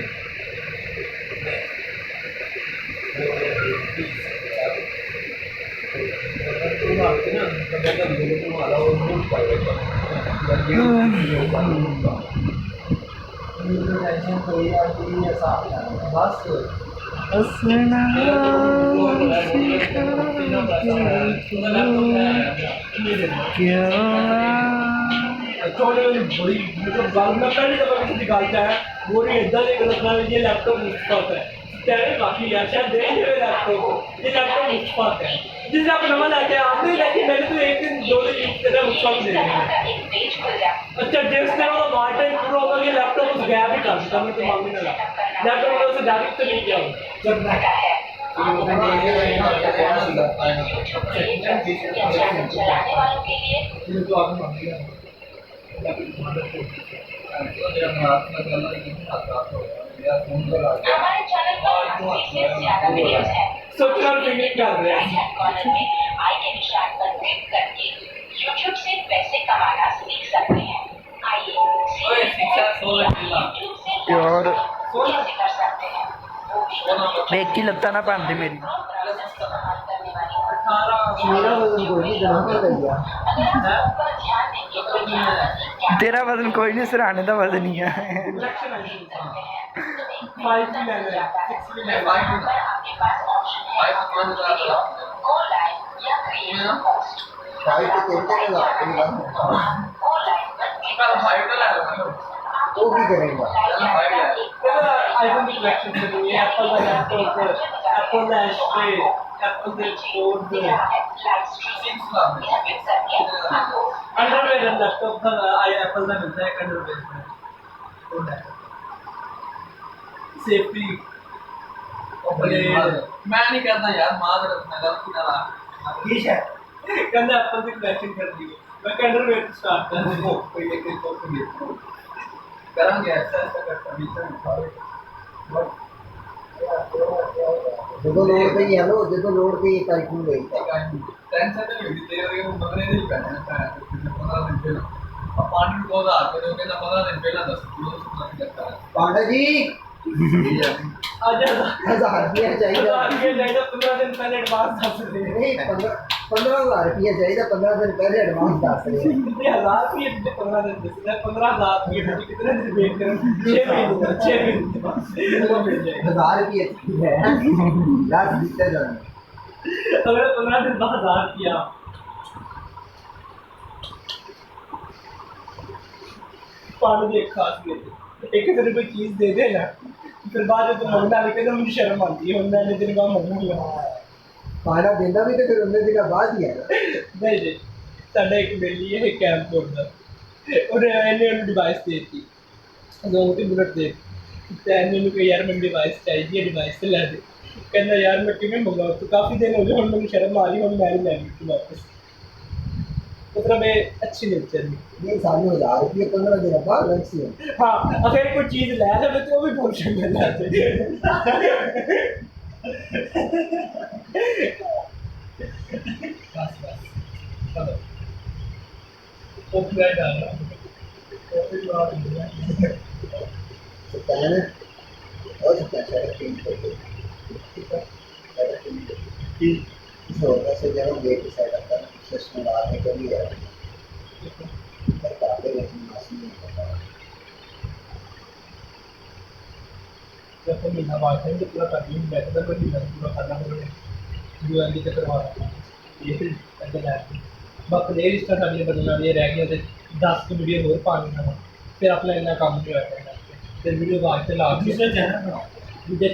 तुम आते ना कभी कभी तुम आ रहा हो बहुत टेंशन कोई आती है साथ बस थोड़ी बड़ी मतलब बाल में पहले जब किसी की गाल है वो नहीं इधर एक रखना ये लैपटॉप मुफ्त है तेरे बाकी यार शायद दे दे लैपटॉप ये लैपटॉप मुफ्त है जिसे आप नवा लाके आते लेकिन मैंने तो एक दिन 2 दिन यूज करना मुफ्त दे दिया अच्छा जिस दिन वो वाटर पूरा होगा ये लैपटॉप उस गैप ही कर देता मैं तो मालूम नहीं लगा लैपटॉप में उसे जारी तो नहीं किया जब मैं ये तो आगे मान लिया हमारे चैनल पर 80 से ज्यादा वीडियोस हैं। सब्सक्राइब नहीं कर रहे हैं कॉर्नर में आई के निशान पर क्लिक करके YouTube से पैसे कमाना सीख सकते हैं। आइए ओए शिक्षा 16 जिला YouTube से यार कैसे कर सकते हैं। ਵੇਖ ਕੀ ਲੱਤਾਂ ਨਾ ਪਾਉਂਦੇ ਮੇਰੀ इस्तेमाल करने वाली 18 मेरा वजन कोई नहीं जमा कर दिया पर ध्यान देंगे तो क्या ਤੇਰਾ ਵਜ਼ਨ ਕੋਈ ਨਹੀਂ ਸਰਾਣੇ ਦਾ ਵਜ਼ਨ ਹੀ ਆ इलेक्शन आई थी 5 भी ले ले 6 भी ले ले आपके पास ऑप्शन है 5 गो लाइव या क्रिएट पोस्ट भाई तो कहते हैं ना गो लाइव पर क्लिक कल 5 का लाया वो भी करेगा तेरा आईफोन की कलेक्शन से नहीं एप्पल का लैपटॉप एप्पल का एस्ट्रे एप्पल के फोन अंडरवेयर लैपटॉप का आई एप्पल का मिलता है अंडरवेयर में सेफ्टी मैं नहीं करता यार मां रखना गलती ना ला ठीक है कहना एप्पल की कलेक्शन कर दी मैं अंडरवेयर स्टार्ट कर दूँ कोई एक एक करेंगे ऐसा ऐसा करता बीच ਜਦੋਂ ਲੋੜ ਪਈ ਹੈ ਲੋ ਜਦੋਂ ਲੋੜ ਪਈ ਇੱਕ ਆਈਫੋਨ ਲਈ टेंशन नहीं होगी तेरे को मगने नहीं पैने पैसे 15 दिन पहले अब पानी को आधा के दोगे ना 15 दिन पहले 10 किलो सुना करता है पांडा जी आज 1000 रुपया चाहिए ये जाएगा 15 दिन पहले एडवांस दस दे नहीं 15,000 रुपया चाहिए 15 दिन पहले एडवांस दस रहे कितने हजार रुपये कितने 15 दिन दस 15,000 रुपये कितने दिन वेट करें 6 महीने बाद वो मिल जाएगा 1000 रुपये है लास्ट बीते जाने अगर 15 दिन बाद 1000 किया पानी की एक खासियत एक तरह कोई चीज़ दे दे ना फिर बाद में तो मंगना लेके तो मुझे शर्म आती है मैंने दिन बाद मंगूंगा पाना देना भी तो फिर 19 दिन बाद ही है नहीं जी ਸਾਡਾ ਇੱਕ ਬੇਲੀ ਹੈ ਕੈਂਪ ਕੋਡ ਦਾ, ਇਹਨੇ ਉਹਨੂੰ ਡਿਵਾਈਸ ਦੇ ਦਿੱਤੀ 2-3 ਮਿੰਟ ਦੇ, ਤੇ ਇਹਨੇ ਕੋਈ ਯਾਰ ਮੈਨੂੰ ਡਿਵਾਈਸ ਚਾਹੀਦੀ ਹੈ, ਡਿਵਾਈਸ ਤੇ ਲੈ ਦੇ। ਕਹਿੰਦਾ ਯਾਰ ਮੈਂ ਕਿਵੇਂ ਮੰਗਾਂ, ਤੂੰ ਕਾਫੀ ਦਿਨ ਹੋ ਗਏ, ਹੁਣ ਮੈਨੂੰ ਸ਼ਰਮ ਆ ਰਹੀ, ਹੁਣ ਮੈਂ ਨਹੀਂ ਲੈਣੀ ਤੂੰ ਵਾਪਸ। मतलब ये अच्छी नेचर है। ये साढ़े 1000 रुपये 15 दिन बाद अलग से हाँ अगर कोई चीज ले जाए तो वो भी फंक्शन में लाते बस बस चलो कॉपीराइट आ रहा सकता है ना और सकता है चेंज करके इस होता से जब हम गेट साइड आता है सिस्टम बाहर निकल ही है पर काफी लेकिन मशीन नहीं होता जब हम महीना बाद से पूरा कर लिया बैठे तो महीना पूरा करना पड़ेगा जो एंडी तक करवा ये फिर अंदर है बस प्ले लिस्ट साडी बदलना ये रह गया थे 10 की वीडियो और पानी ना फिर अपना इतना काम किया फिर वीडियो बाद से ला दूसरा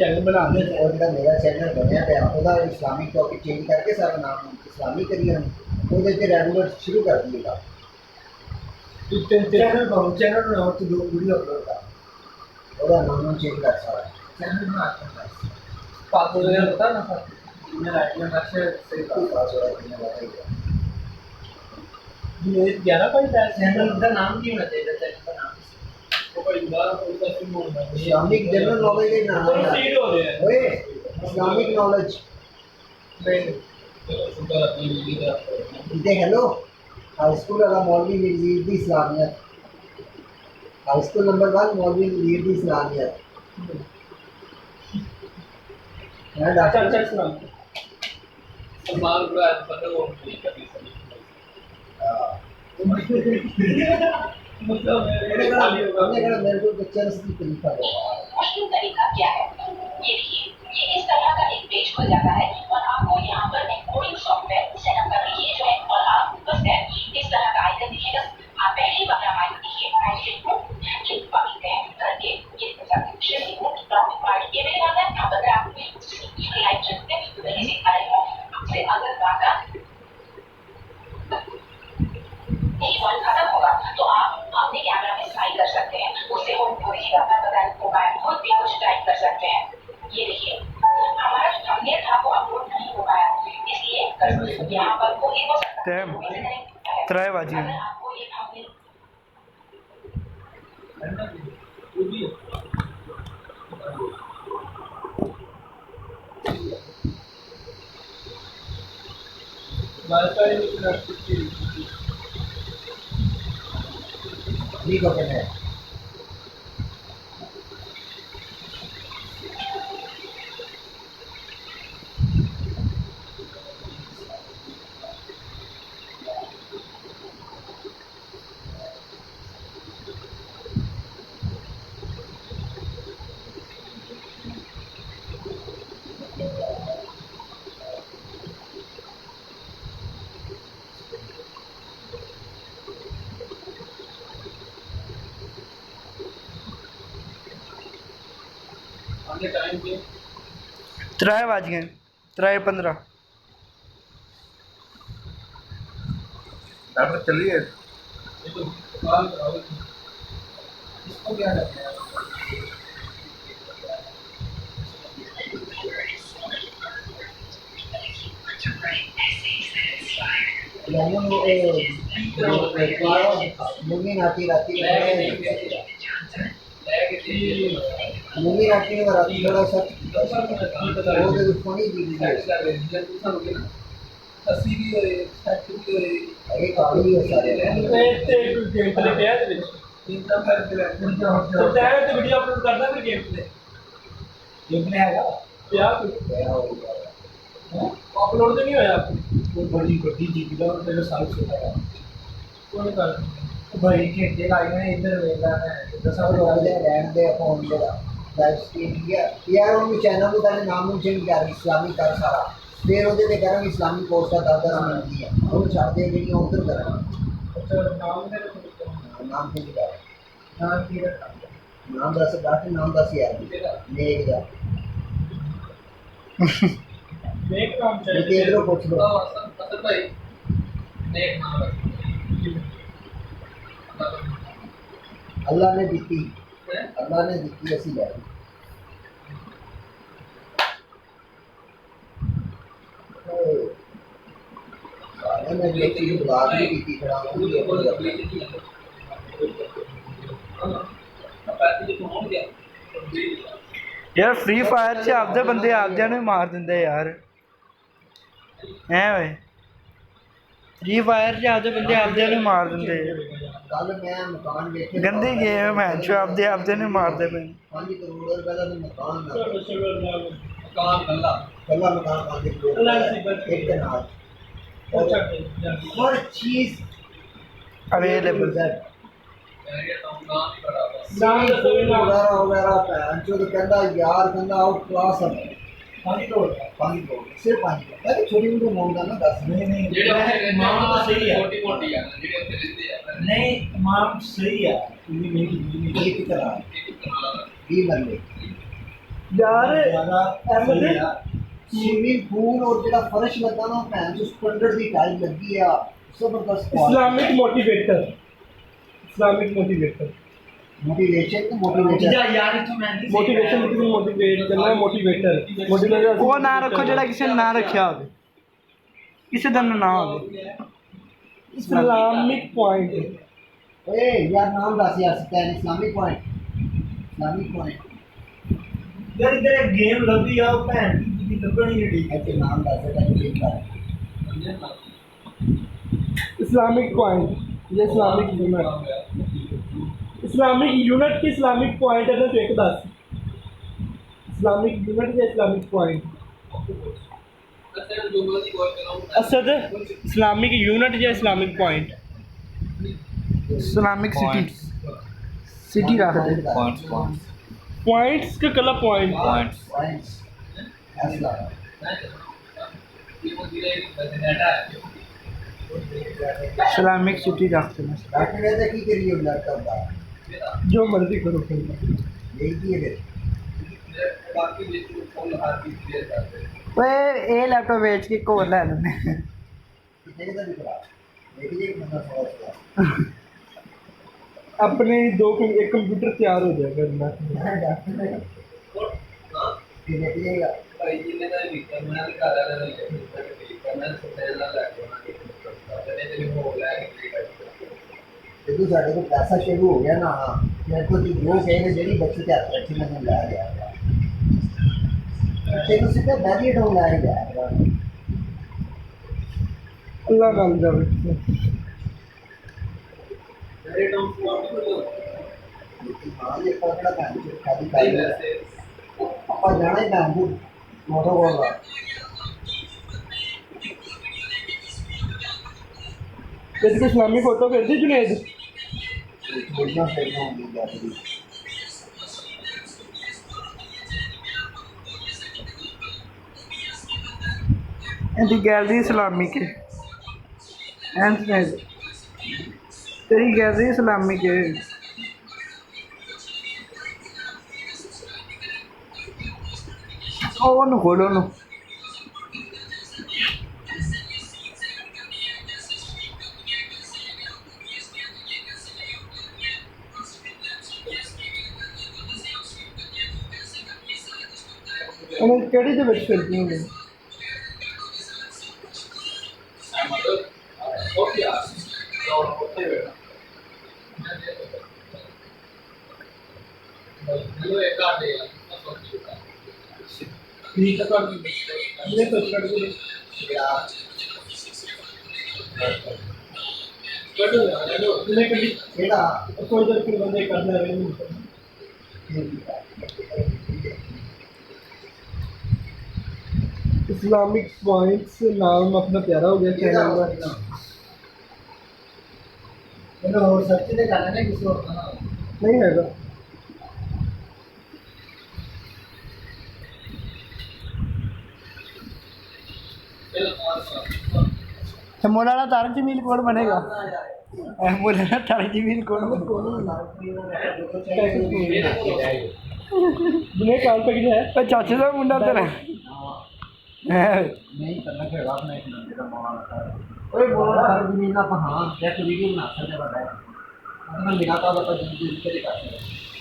चैनल बना दे और मेरा मेरा चैनल बनया पे आपका इस्लामिक टॉपिक चेंज करके सारा नाम इस्लामिक करिए हम तो देखते रेगुलर शुरू कर दिएगा चैनल बनाओ तो 2 वीडियो अपलोड कर और नाम चेंज कर सारा चैनल बना पास वगैरह होता ना सर मेरा आइडिया से सही पास हो रहा है ये 11.5 चैनल का नाम क्या होना चाहिए चैनल का नाम वो कोई बार कोई सा सिम होना है इस्लामिक जनरल नॉलेज के नाम तो सीड हो रहे हैं ओए इस्लामिक नॉलेज चलो शुक्र अपनी वीडियो का इधर हेलो हाई स्कूल वाला मौलवी मीर दी इस्लामियत हाई स्कूल नंबर 1 मौलवी मीर दी इस्लामियत मैं डॉक्टर चल सुना सलमान बुरा पता वो नहीं कभी मतलब मेरे को पिक्चर की तरीका मुश्किल तरीका क्या है? ये देखिए, ये इस तरह का एक पेज खुल जाता है और आपको यहाँ पर एनकोडिंग सॉफ्टवेयर सेटअप करना ये जो है और आप बस है इस तरह का आइकन दिखेगा। आप पहली बार हमारे देखिए ये बाकी है करके ये सब्सक्रिप्शन रिमोट टॉप पार्ट ये मेरे नाम है। अगर आप लाइक करते हैं तो इसी तरह आपसे अगर डाटा यही कॉल खत्म होगा तो आप अपने कैमरा में स्माइल कर सकते हैं, उससे वो पूरी डाटा बताने को पाया खुद भी कुछ टाइप कर सकते हैं। ये देखिए हमारा जो थंबनेल था वो अपलोड नहीं हो पाया, इसलिए यहाँ पर कोई हो सकता है 3 बजे अगर आपको ये थंबनेल वाईफाई में कनेक्ट ठीक ओपन है आने टाइम पे 3 बज गए 3:15 डॉक्टर चलिए ये तो कॉल कराओ इसको क्या करते हैं मूवी आती राती मूवी आती है राती थोड़ा सा वो तो फनी वीडियो अस्सी भी होए 60 भी होए अरे काली है सारे ਤੇ ਗੇਮ ਪਲੇ ਪਿਆ ਦੇ ਵਿੱਚ ਇੰਨਾ ਫਰਕ ਹੈ तो ਚਾਹੇ ਤੇ ਵੀਡੀਓ ਅਪਲੋਡ ਕਰਦਾ ਫਿਰ ਗੇਮ ਪਲੇ ਹੈਗਾ ਪਿਆ ਅਪਲੋਡ ਤੇ ਨਹੀਂ ਹੋਇਆ वो बड़ी बड़ी जीबी का मेरे साल से लगा ਕੋਈ ਕਰ बड़ी घंटे लाए हैं इधर वेला है दसा लोग दे रैम दे फोन दे लाइव स्ट्रीम किया यार उन चैनल को पहले नाम चेंज कर इस्लामी कर सारा फिर ਉਹਦੇ ਤੇ ਕਰਾਂਗੇ ਇਸਲਾਮੀ ਕੋਰਸ ਦਾ 10 ਮਿੰਟ ਦੀ ਹੈ ਉਹਨੂੰ ਛੱਡ ਦੇ ਜਿਹੜੀ ਉਧਰ ਕਰਾਂਗੇ ਅੱਛਾ ਨਾਮ ਮੇਰੇ ਨਾਮ ਕੀ ਲਿਖਾ ਨਾਮ ਕੀ ਰੱਖਾਂ ਨਾਮ ਦੱਸ ਡਾਕਟਰ ਨਾਮ ਦੱਸ ਯਾਰ ਨੇਕ ਦਾ ਦੇਖ ਨਾਮ ਇਹ ਇਧਰੋਂ ਪੁੱਛ ਲਓ ਅਸਲ ਭਾਈ ਦੇਖ ਨਾਮ ਰੱਖ अल्लाह ने दी, अल्लाह ने दी ऐसी बात। मैं एक चीज बात भी की खड़ा हूं ये बोल यार फ्री फायर च आपदे बंदे आपदे ਨੂੰ ਮਾਰ ਦਿੰਦੇ ਯਾਰ ਐ ਓਏ फ्री फायर च आपदे बंदे आपदे ਨੂੰ ਮਾਰ ਦਿੰਦੇ कल मैं मकान देखे गंदी गेम है जो आपदे ਨੂੰ ਮਾਰਦੇ ਪਏ 5 करोड़ रुपए का मकान ना मकान गल्ला कल्ला मकान 5 करोड़ एक के नाल हर चीज अवेलेबल एरिया टाउन नाम ही बड़ा हुआ नाम तो कोई ना वगैरह वगैरह पैन जो तो कहता यार कहता आउट क्लास है 5 करोड़ सिर्फ 5 करोड़ अरे छोटी मोटी मोंगा ना 10 नहीं जेड़े मां तो सही है मोटी मोटी है जेड़े उत्ते रहते हैं नहीं मां सही है इतनी महंगी एक तरह 20 बंदे यार ज्यादा सही है स्विमिंग पूल और जेड़ा फर्श लगा ना पैन जो स्टैंडर्ड दी टाइल लगी है जबरदस्त इस्लामिक मोटिवेटर मोटिवेशन तो मोटिवेशन यार इथों मैं नहीं मोटिवेशन किसी मोटिवेट करना मोटिवेटर मोटिवेटर ਉਹ ਨਾਂ ਰੱਖੋ ਜਿਹੜਾ ਕਿਸੇ ਨੇ ਨਾਂ ਰੱਖਿਆ ਹੋਵੇ ਕਿਸੇ ਦਾ ਨਾਂ ਹੋਵੇ इस्लामिक पॉइंट ओए यार नाम दस यार सकैन इस्लामिक पॉइंट यार इधर एक गेम लगी आ भैन की लगनी है ठीक ऐसे नाम दस है ठीक है इस्लामिक पॉइंट ये इस्लामिक यूनिट की इस्लामिक पॉइंट है तो एक 10 इस्लामिक यूनिट या इस्लामिक पॉइंट अच्छा जो मर्जी बोल करो असद इस्लामिक यूनिट या इस्लामिक पॉइंट इस्लामिक सिटी रख दे पॉइंट्स का कला पॉइंट पॉइंट्स ऐसा ये वो दिले डाटा है इस्लामिक सिटी रख दे डॉक्टर ने की करिए लैपटॉप का जो मर्जी करो फिर यही की है बाकी जो फोन हर चीज क्लियर करते हैं ਓਏ ਇਹ ਲੈਪਟਾਪ ਵੇਚ ਕੇ ਇੱਕ ਹੋਰ ਲੈ ਲੈਣੇ कितने का दिख रहा देखिए एक बंदा थोड़ा अपने एक कंप्यूटर तैयार हो जाएगा कि देखिएगा भाई जी ने तो लिखा मैंने लिखा रहा है लिखा मैंने सप्लाई ला लगा मैंने तेरे को ला के देखो साढ़े को पैसा शुरू हो गया ना मेरे को जो कहेंगे जेडी बच्चे के हाथ रखी मैंने ला गया तेरे से बैरियर डाउन लाया गया अल्लाह नाम जावे मेरे डाउन को हाँ ये पकड़ा था खाली भाई खाली वैसे अपन जाना ही था हमको मोटो बोल रहा जैसे कि इस्लामी फोटो भेज दी जुनेद छोड़ना फेंकना होगी जाती ਇਹਦੀ ਗੈਲਰੀ ਇਸਲਾਮਿਕ ਹੈ ਐਂਡ ਤੇਰੀ ਗੈਲਰੀ ਇਸਲਾਮਿਕ ਹੈ ਉਹਨੂੰ ਖੋਲੋ ਉਹਨੂੰ ਉਹਨੇ ਕਿਹੜੀ ਦੇ ਵਿੱਚ ਫਿਰਦੀ ਹੁੰਦੀ मतलब ओके यार और होते हुए हेलो एक कार्ड दे यार ठीक है कर ये तो कर दो यार कर दो ये कभी केड़ा थोड़ी देर फिर बंदे करना रहे इस्लामिक पॉइंट्स नाम अपना प्यारा हो गया चैनल का मैंने और सर्च दे करना है किसी और का नहीं हैगा मौलाना तारक जमील कौन बनेगा मौलाना तारक जमील कौन बनेगा दुनिया काल तक है ਉਹ ਚਾਚੇ ਦਾ ਮੁੰਡਾ ਤੇਰਾ नहीं करना फिर अपना एक नंबर का मौलाना था ओए बोला हर दिन ना हां जैसे वीडियो बना सकते हैं ਉਹਨਾਂ ਬਿਨਾਂ ਤਾਂ ਆਪਾਂ ਜਿੰਦਗੀ ਤੇ ਕਰ ਸਕਦੇ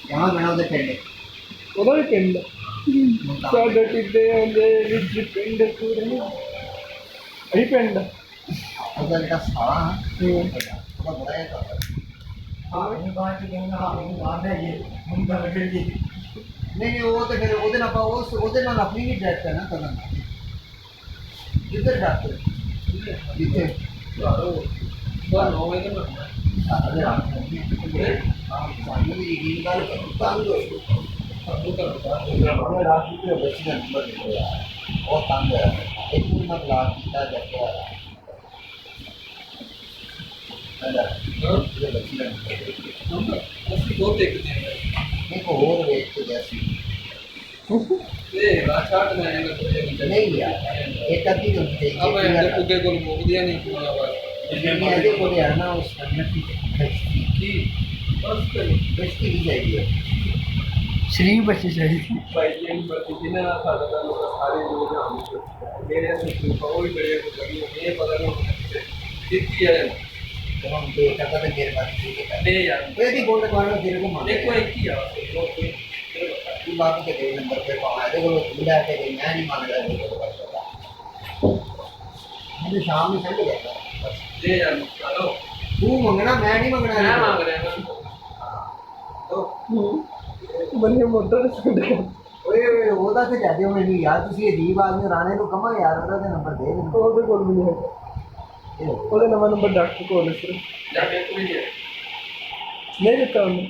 ਜਹਾਂ ਬਣਾ ਉਹਦੇ ਪਿੰਡ ਉਹਦਾ ਵੀ ਪਿੰਡ ਸਾਡੇ ਟਿੱਡੇ ਹੁੰਦੇ ਵਿੱਚ ਪਿੰਡ ਪੂਰੇ ਅਹੀ ਪਿੰਡ ਉਹਦਾ ਜਿਹੜਾ ਸਾਹ ਉਹਦਾ ਬੜਾ ਹੈ ਤਾਂ ਹਾਂ ਇਹ ਬਾਤ ਕਿ ਕਹਿੰਦਾ ਹਾਂ ਇਹ ਬਾਤ ਹੈ ਇਹ ਹੁਣ ਤਾਂ ਲੱਗ ਗਈ ਨਹੀਂ ਉਹ ਤੇ ਫਿਰ ਉਹਦੇ ਨਾਲ ਆਪਾਂ ਉਹਦੇ ਨਾਲ ਆਪਣੀ ਵੀ ਡਾਇਟ ਕਰਨਾ ਕਰਨ ਜਿੱਧਰ ਡਾਕਟਰ ਜਿੱਥੇ ਬਾਹਰ ਹੋਵੇ ਤਾਂ ਮੈਂ ਸਾਰੇ ਆ ਸਾਨੂੰ ਵੀ ਇਹ ਗੱਲ ਤੰਗ ਉਹ ਰਾਸ਼ੀ ਦੇ ਬੱਚੇ ਦਾ ਨੰਬਰ ਦੇ ਦਿਆ ਉਹ ਤੰਗ ਹੈ ਇੱਕ ਮਿੰਟ ਲਾਗ ਕੀਤਾ ਜਾਂਦਾ ਹੈ ਇਹ ਬੱਚੇ ਦਾ ਨੰਬਰ ਅਸੀਂ ਬਹੁਤ ਦੇਖਦੇ ਹਾਂ ਇੱਕ ਹੋਰ ਵੇਖ ਕੇ ਜੈਸੀ ਇਹ ਰਾਸ਼ਾਟ ਨੇ ਇਹਨਾਂ ਨਹੀਂ ਯਾਰ ਇਹ ਤਾਂ ਕੀ ਹੁੰਦੀ ਹੈ अब ऐसे कुके को मुगदिया नहीं पूरा बात ये आगे बोले यार ना उस संगत की बस करो बेस्ती की जाएगी ਸ਼ਰੀਫ ਬੱਚੇ ਚਾਹੀਦੇ भाई ये बच्चे जिन्हें ना था तो लोग सारे लोग हम मेरे से कोई बड़े को लगी ये पता नहीं कितनी है जब हम देखा था तो मेरे पास ठीक है नहीं यार कोई भी गोल्ड मारना तेरे को मार देखो एक ही है तू बात के दे नंबर पे पाया देखो बुला के दे मैं नहीं मांग रहा देखो पता मुझे शाम में सेंड करना ये यार चलो तू मांगना मैं नहीं मांगना मैं मांग रहा हूं तो ਬੜੀਆਂ ਮੋਟਰ ਸੈਂਡ ਓਏ ਉਹਦਾ ਤੇ ਜਾਦੇ ਮੈਨੂੰ ਯਾਰ ਤੁਸੀਂ ਅਜੀਬ ਆਦਮੀ ਰਾਣੇ ਨੂੰ ਕਮਾ ਯਾਰ ਉਹਦਾ ਤੇ ਨੰਬਰ ਦੇ ਦੇ ਉਹਦੇ ਕੋਲ ਵੀ ਨਹੀਂ ਹੈ ਉਹਦਾ ਨਵਾਂ ਨੰਬਰ ਡਾਕਟਰ ਕੋਲ ਹੈ ਸਿਰਫ जाके कोई है ਨਹੀਂ ਦਿੱਤਾ ਉਹਨੇ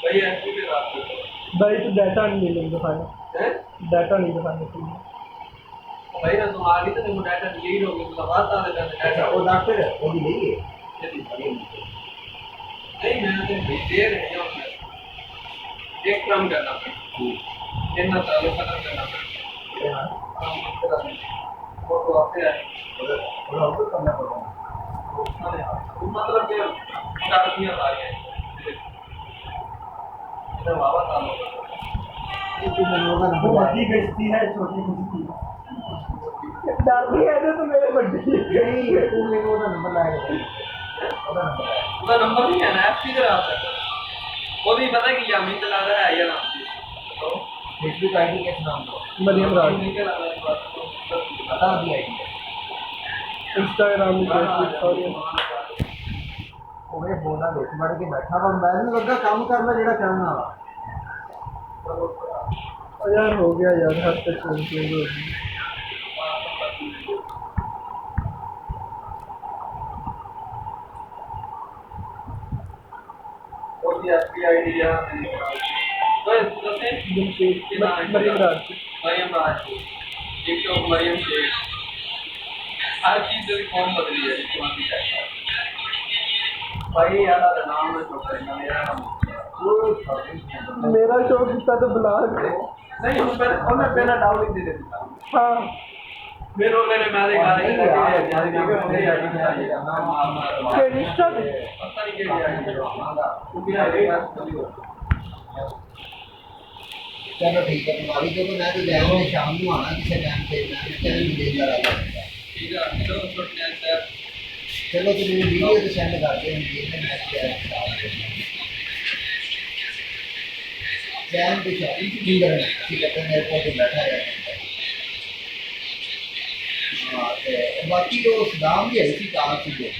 भाई यार पूरे रात को ਬਾਈ ਤੋਂ ਡਾਟਾ ਨਹੀਂ ਮਿਲਣ ਦਿਖਾਇਆ हैं ਡਾਟਾ ਨਹੀਂ ਦਿਖਾਇਆ भाई ना तुम आगे तो नहीं डाटा यही लोग मतलब बात आ रहा है ਅੱਛਾ ਉਹ ਡਾਕਟਰ ਉਹਦੀ ਲਈ ਹੈ नहीं मैं तो दे रहे हैं एक काम करना पड़ेगा इतना चालू खत्म करना पड़ेगा वो तो आपसे आए थोड़ा और करना पड़ेगा मतलब कि चार्जियां आ रही हैं इधर वापस आ लो ये तो मैंने होगा नंबर बड़ी बेइज्जती है छोटी बेइज्जती ਡਰਦੀ ਹੈ ਤੇ ਮੇਰੇ ਵੱਡੀ नहीं तू मेरे को नंबर लाएगा ਉਹਦਾ ਨੰਬਰ है उसका नंबर नहीं है ना ऐप किधर आता है वो भी पता है कि यामी चला रहा है या ना तो फेसबुक आईडी कैसे नाम दो ਮਰੀਮ ਰਾਜ निकल आ रहा है बात बता दी आईडी ਇੰਸਟਾਗ੍ਰਾਮ ਦੀ ਫੇਸਬੁੱਕ ਸਾਰੀਆਂ ਉਹਨੇ ਫੋਨ ਨਾਲ ਦੇਖ ਮੜ ਕੇ ਬੈਠਾ ਵਾ ਮੈਂ ਨੂੰ ਲੱਗਾ ਕੰਮ ਕਰਨਾ ਜਿਹੜਾ ਕਰਨਾ ਉਹ ਯਾਰ ਹੋ ਗਿਆ ਯਾਰ ਹੱਥ ਤੇ ਫੋਨ ਚੇਂਜ ਹੋ ਗਈ और भी आपकी आईडी यहाँ पे बस दसे ਮਰੀਮ ਰਾਜ मरियम राज टिकटॉक मरियम शेख हर चीज की फॉर्म बदली है तुम्हारी भाई यार का नाम है छोटा है मेरा नाम ਮੇਰਾ ਸ਼ੌਕ ਕੀਤਾ ਤੇ ਬਲਾਕ नहीं उस पर उन्हें पहला डाउन दे देता ਹਾਂ मेरे मेरे मैं देखा रही ਕਿ ਇੰਸਟਾ ਤੇ पता नहीं क्या क्योंकि आईडी चलो ठीक है तुम्हारी जो मैं तो जाऊंगा शाम को आना किसी टाइम पे मैं चैनल दे जा रहा ठीक है चलो छोटे सर चलो तो मेरी वीडियो तो सेंड कर दे मैं मैच चैन पे शादी की करना ठीक है तो मेरे को तो बैठा है हाँ तो बाकी जो सदाम भी है इसी कार से जो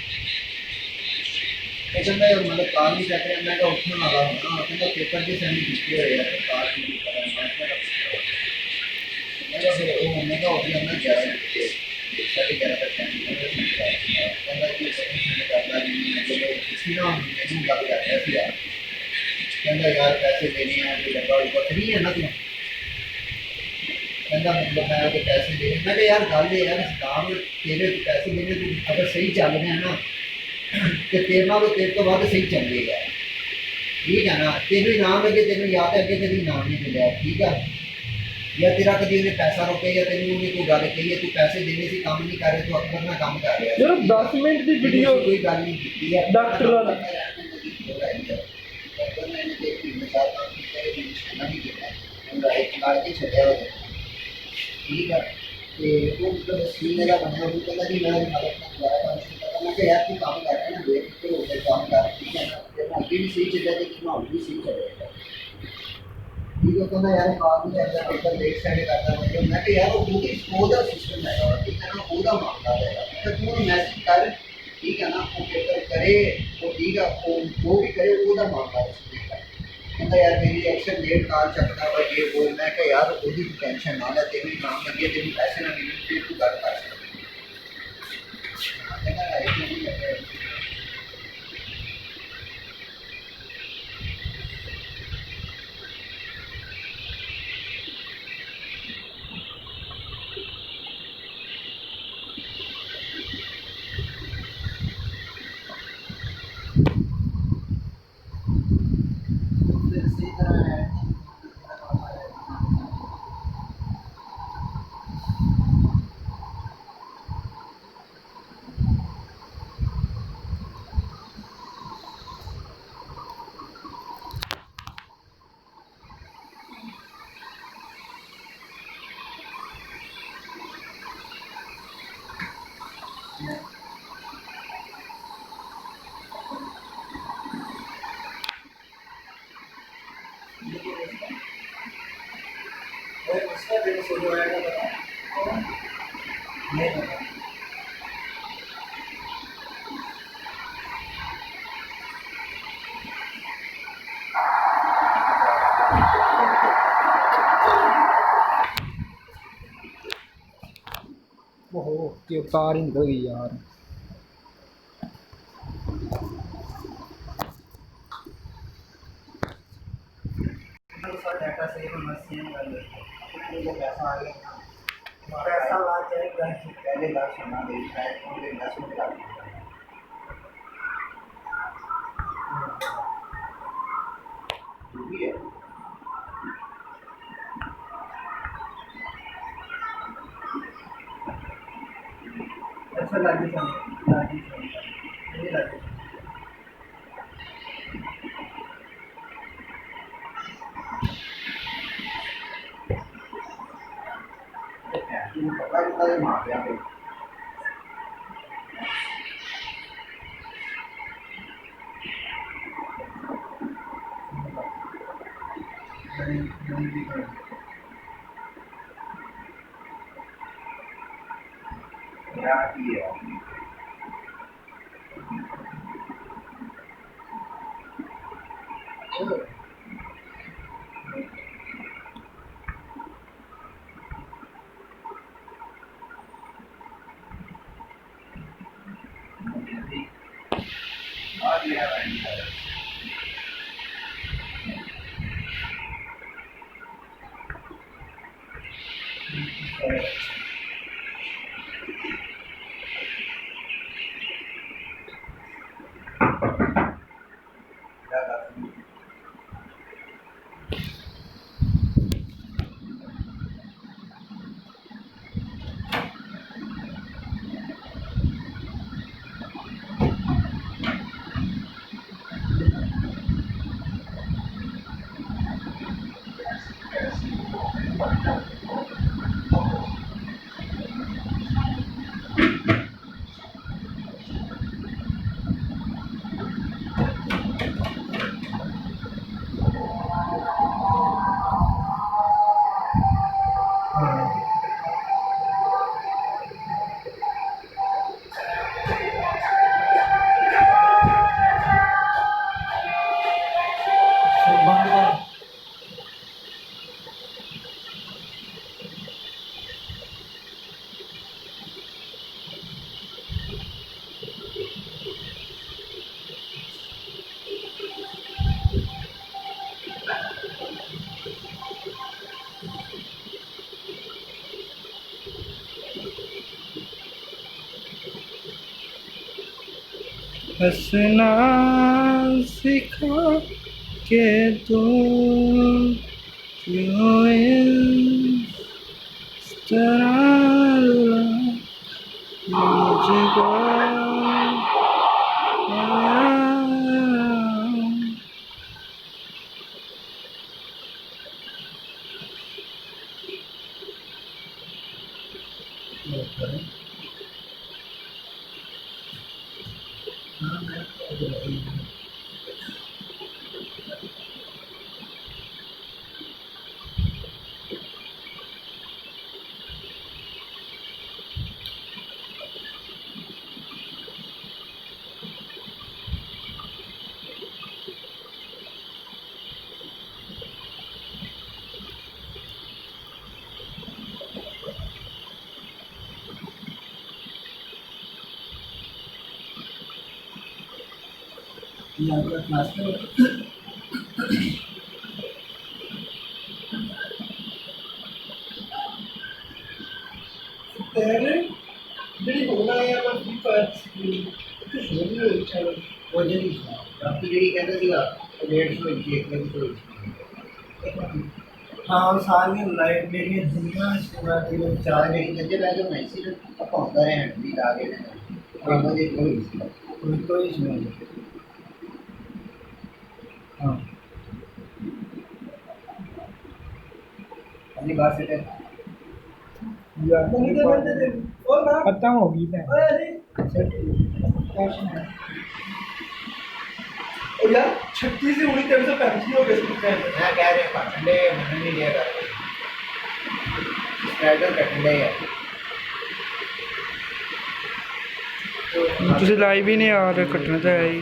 लेकिन मैं मतलब कार नहीं कहते मैं तो उठने वाला हूँ ना अपने पेपर के सेंड किए हुए हैं कार की भी करना मैं तो फिर वो मम्मी का होती है मैं जा साढ़े 11 तक सेंड कहना कि करना नहीं किसी ना मैंने गल कर रहा था यार कहना यार पैसे देने हैं तो लगा ऊपर फ्री है ना तू कहना मतलब मैं तो पैसे देने मैं यार गल यार सदाम तेरे पैसे देने तू अगर सही चल रहे हैं ना ਤੇ ਤੇਰੇ ਨਾਲ ਤੇਰੇ ਤੋਂ ਵੱਧ ਸਹੀ ਚੱਲੇਗਾ ਠੀਕ ਹੈ ਨਾ ਤੈਨੂੰ ਇਨਾਮ ਲੱਗੇ ਤੈਨੂੰ ਯਾਦ ਹੈ ਅੱਗੇ ਕਦੀ ਇਨਾਮ ਨਹੀਂ ਮਿਲਿਆ ਠੀਕ ਆ ਜਾਂ ਤੇਰਾ ਕਦੀ ਉਹਨੇ ਪੈਸਾ ਰੋਕਿਆ ਜਾਂ ਤੈਨੂੰ ਉਹਨੇ ਕੋਈ ਗੱਲ ਕਹੀ ਹੈ ਤੂੰ ਪੈਸੇ ਦੇਣੇ ਸੀ ਕੰਮ ਨਹੀਂ ਕਰ ਰਿਹਾ ਤੂੰ ਅਕਬਰ ਨਾਲ ਕੰਮ ਕਰ ਰਿਹਾ ਯਾਰ 10 ਮਿੰਟ ਦੀ ਵੀਡੀਓ ਕੋਈ ਗੱਲ ਨਹੀਂ ਕੀਤੀ ਹੈ ਡਾਕਟਰ ਨਾਲ ਠੀਕ ਹੈ ਤੇ ਉਹ ਮਤਲਬ ਸੀਨੇ ਦਾ ਬੰਦਾ ਉਹ ਕਹਿੰਦਾ ਜੀ ਮੈਂ ਮਦਦ ਕਰ ਰਿਹਾ मैं कहा यार तू काम कर रहा है ना देख के उसे काम कर ठीक है ना जब अभी भी सही चल रहा है तो मैं भी सही चलेगा ठीक है तो ना यार काम भी ऐसा मतलब लेट सेट करता है मतलब मैं कहा यार वो पूरी ओदा सिस्टम है और ठीक है ना ओदा मामला है तो तू मैसेज कर ठीक है ना वो पेपर करे तो ठीक है वो जो भी करे ओदा मामला है कहता यार मेरी एक्शन लेट कार चलता है ये वो मैं कहा यार ओदी टेंशन ना ले तेरी काम लगी तेरी पैसे ना मिले फिर तू कर सकता है इसी तरह है उसका दिन शुरू होएगा पता नहीं पता ओहो ये कार ही निकल गई यार। उसका डाटा सही में मशीन कर लेते हैं तो पैसा आ गया पैसा ला जाए पहले 10 होना दे शायद पूरे 10 में ला है अच्छा लागी ये लागी पता कितना ये मार दिया भाई क्या किया हंसना सिखा के तू क्यों इस तरह मुझको यहाँ पर क्लास में तेरे ਜਿਹੜੀ ਹੋਣਾ ਹੈ ਪਰ ਵੀ ਪਰ ਕੁਝ ਹੋ ਨਹੀਂ ਰਿਹਾ वो जी आपकी जी कहते थे 150 इंच 150 इंच ਹਾਂ ਸਾਰੀਆਂ ਲਾਈਟ ਮੇਰੀਆਂ ਦੁਨੀਆ ਸੇਵਾ ਦੀ चार जी गंजे बैठे होना इसी ਆਪਾਂ ਹੁੰਦਾ ਰਹੇ हैं भी ला के ਉਹਨਾਂ ਦੀ ਕੋਈ ਕੋਈ ਨਹੀਂ ਹਾਂ अपनी बात से नहीं दे बंदे दे और ना खत्म हो गई है। ओए अरे और यार 36 से 19 हो गए इसके मैं कह रहे हैं ठंडे मन नहीं लिया कर स्ट्राइडर का ठंडे है ਤੁਸੀਂ ਲਾਈਵ ਹੀ ਨਹੀਂ ਆ ਰਹੇ, ਕੱਟਣਾ ਤਾਂ ਹੈ ਹੀ।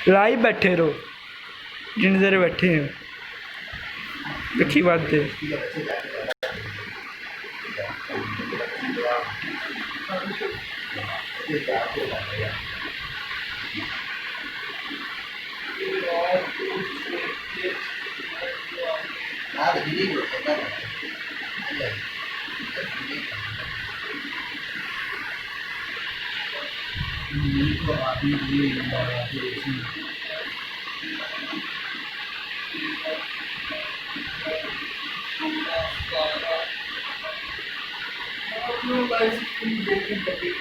लाइव बैठे रहो जितनी देर बैठे हैं, अच्छी बात है।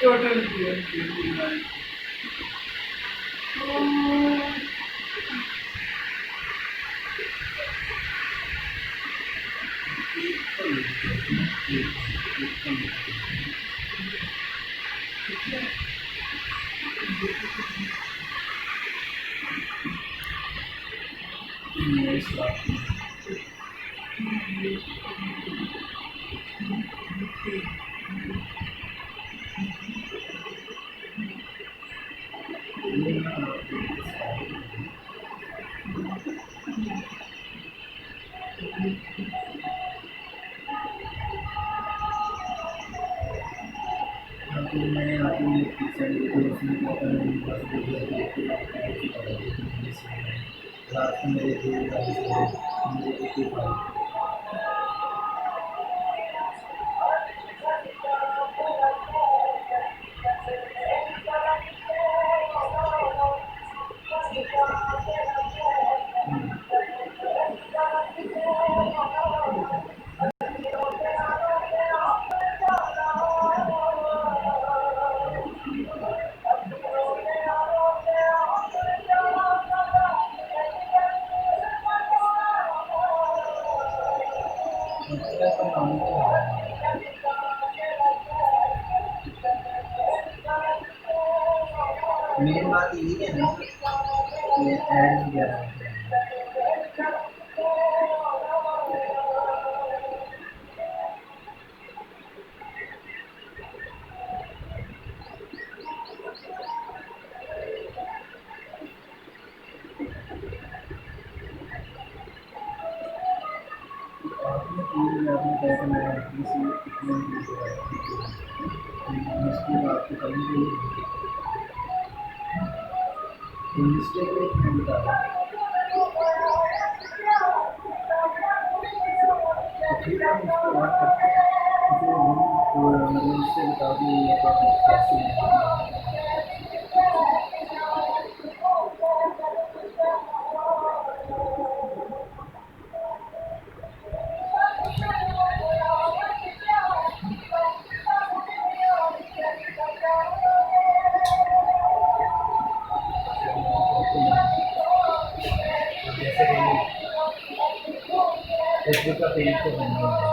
टोटल मेन बात ये है ना ये एड वगैरह फेसबुक का पेज तो बन गया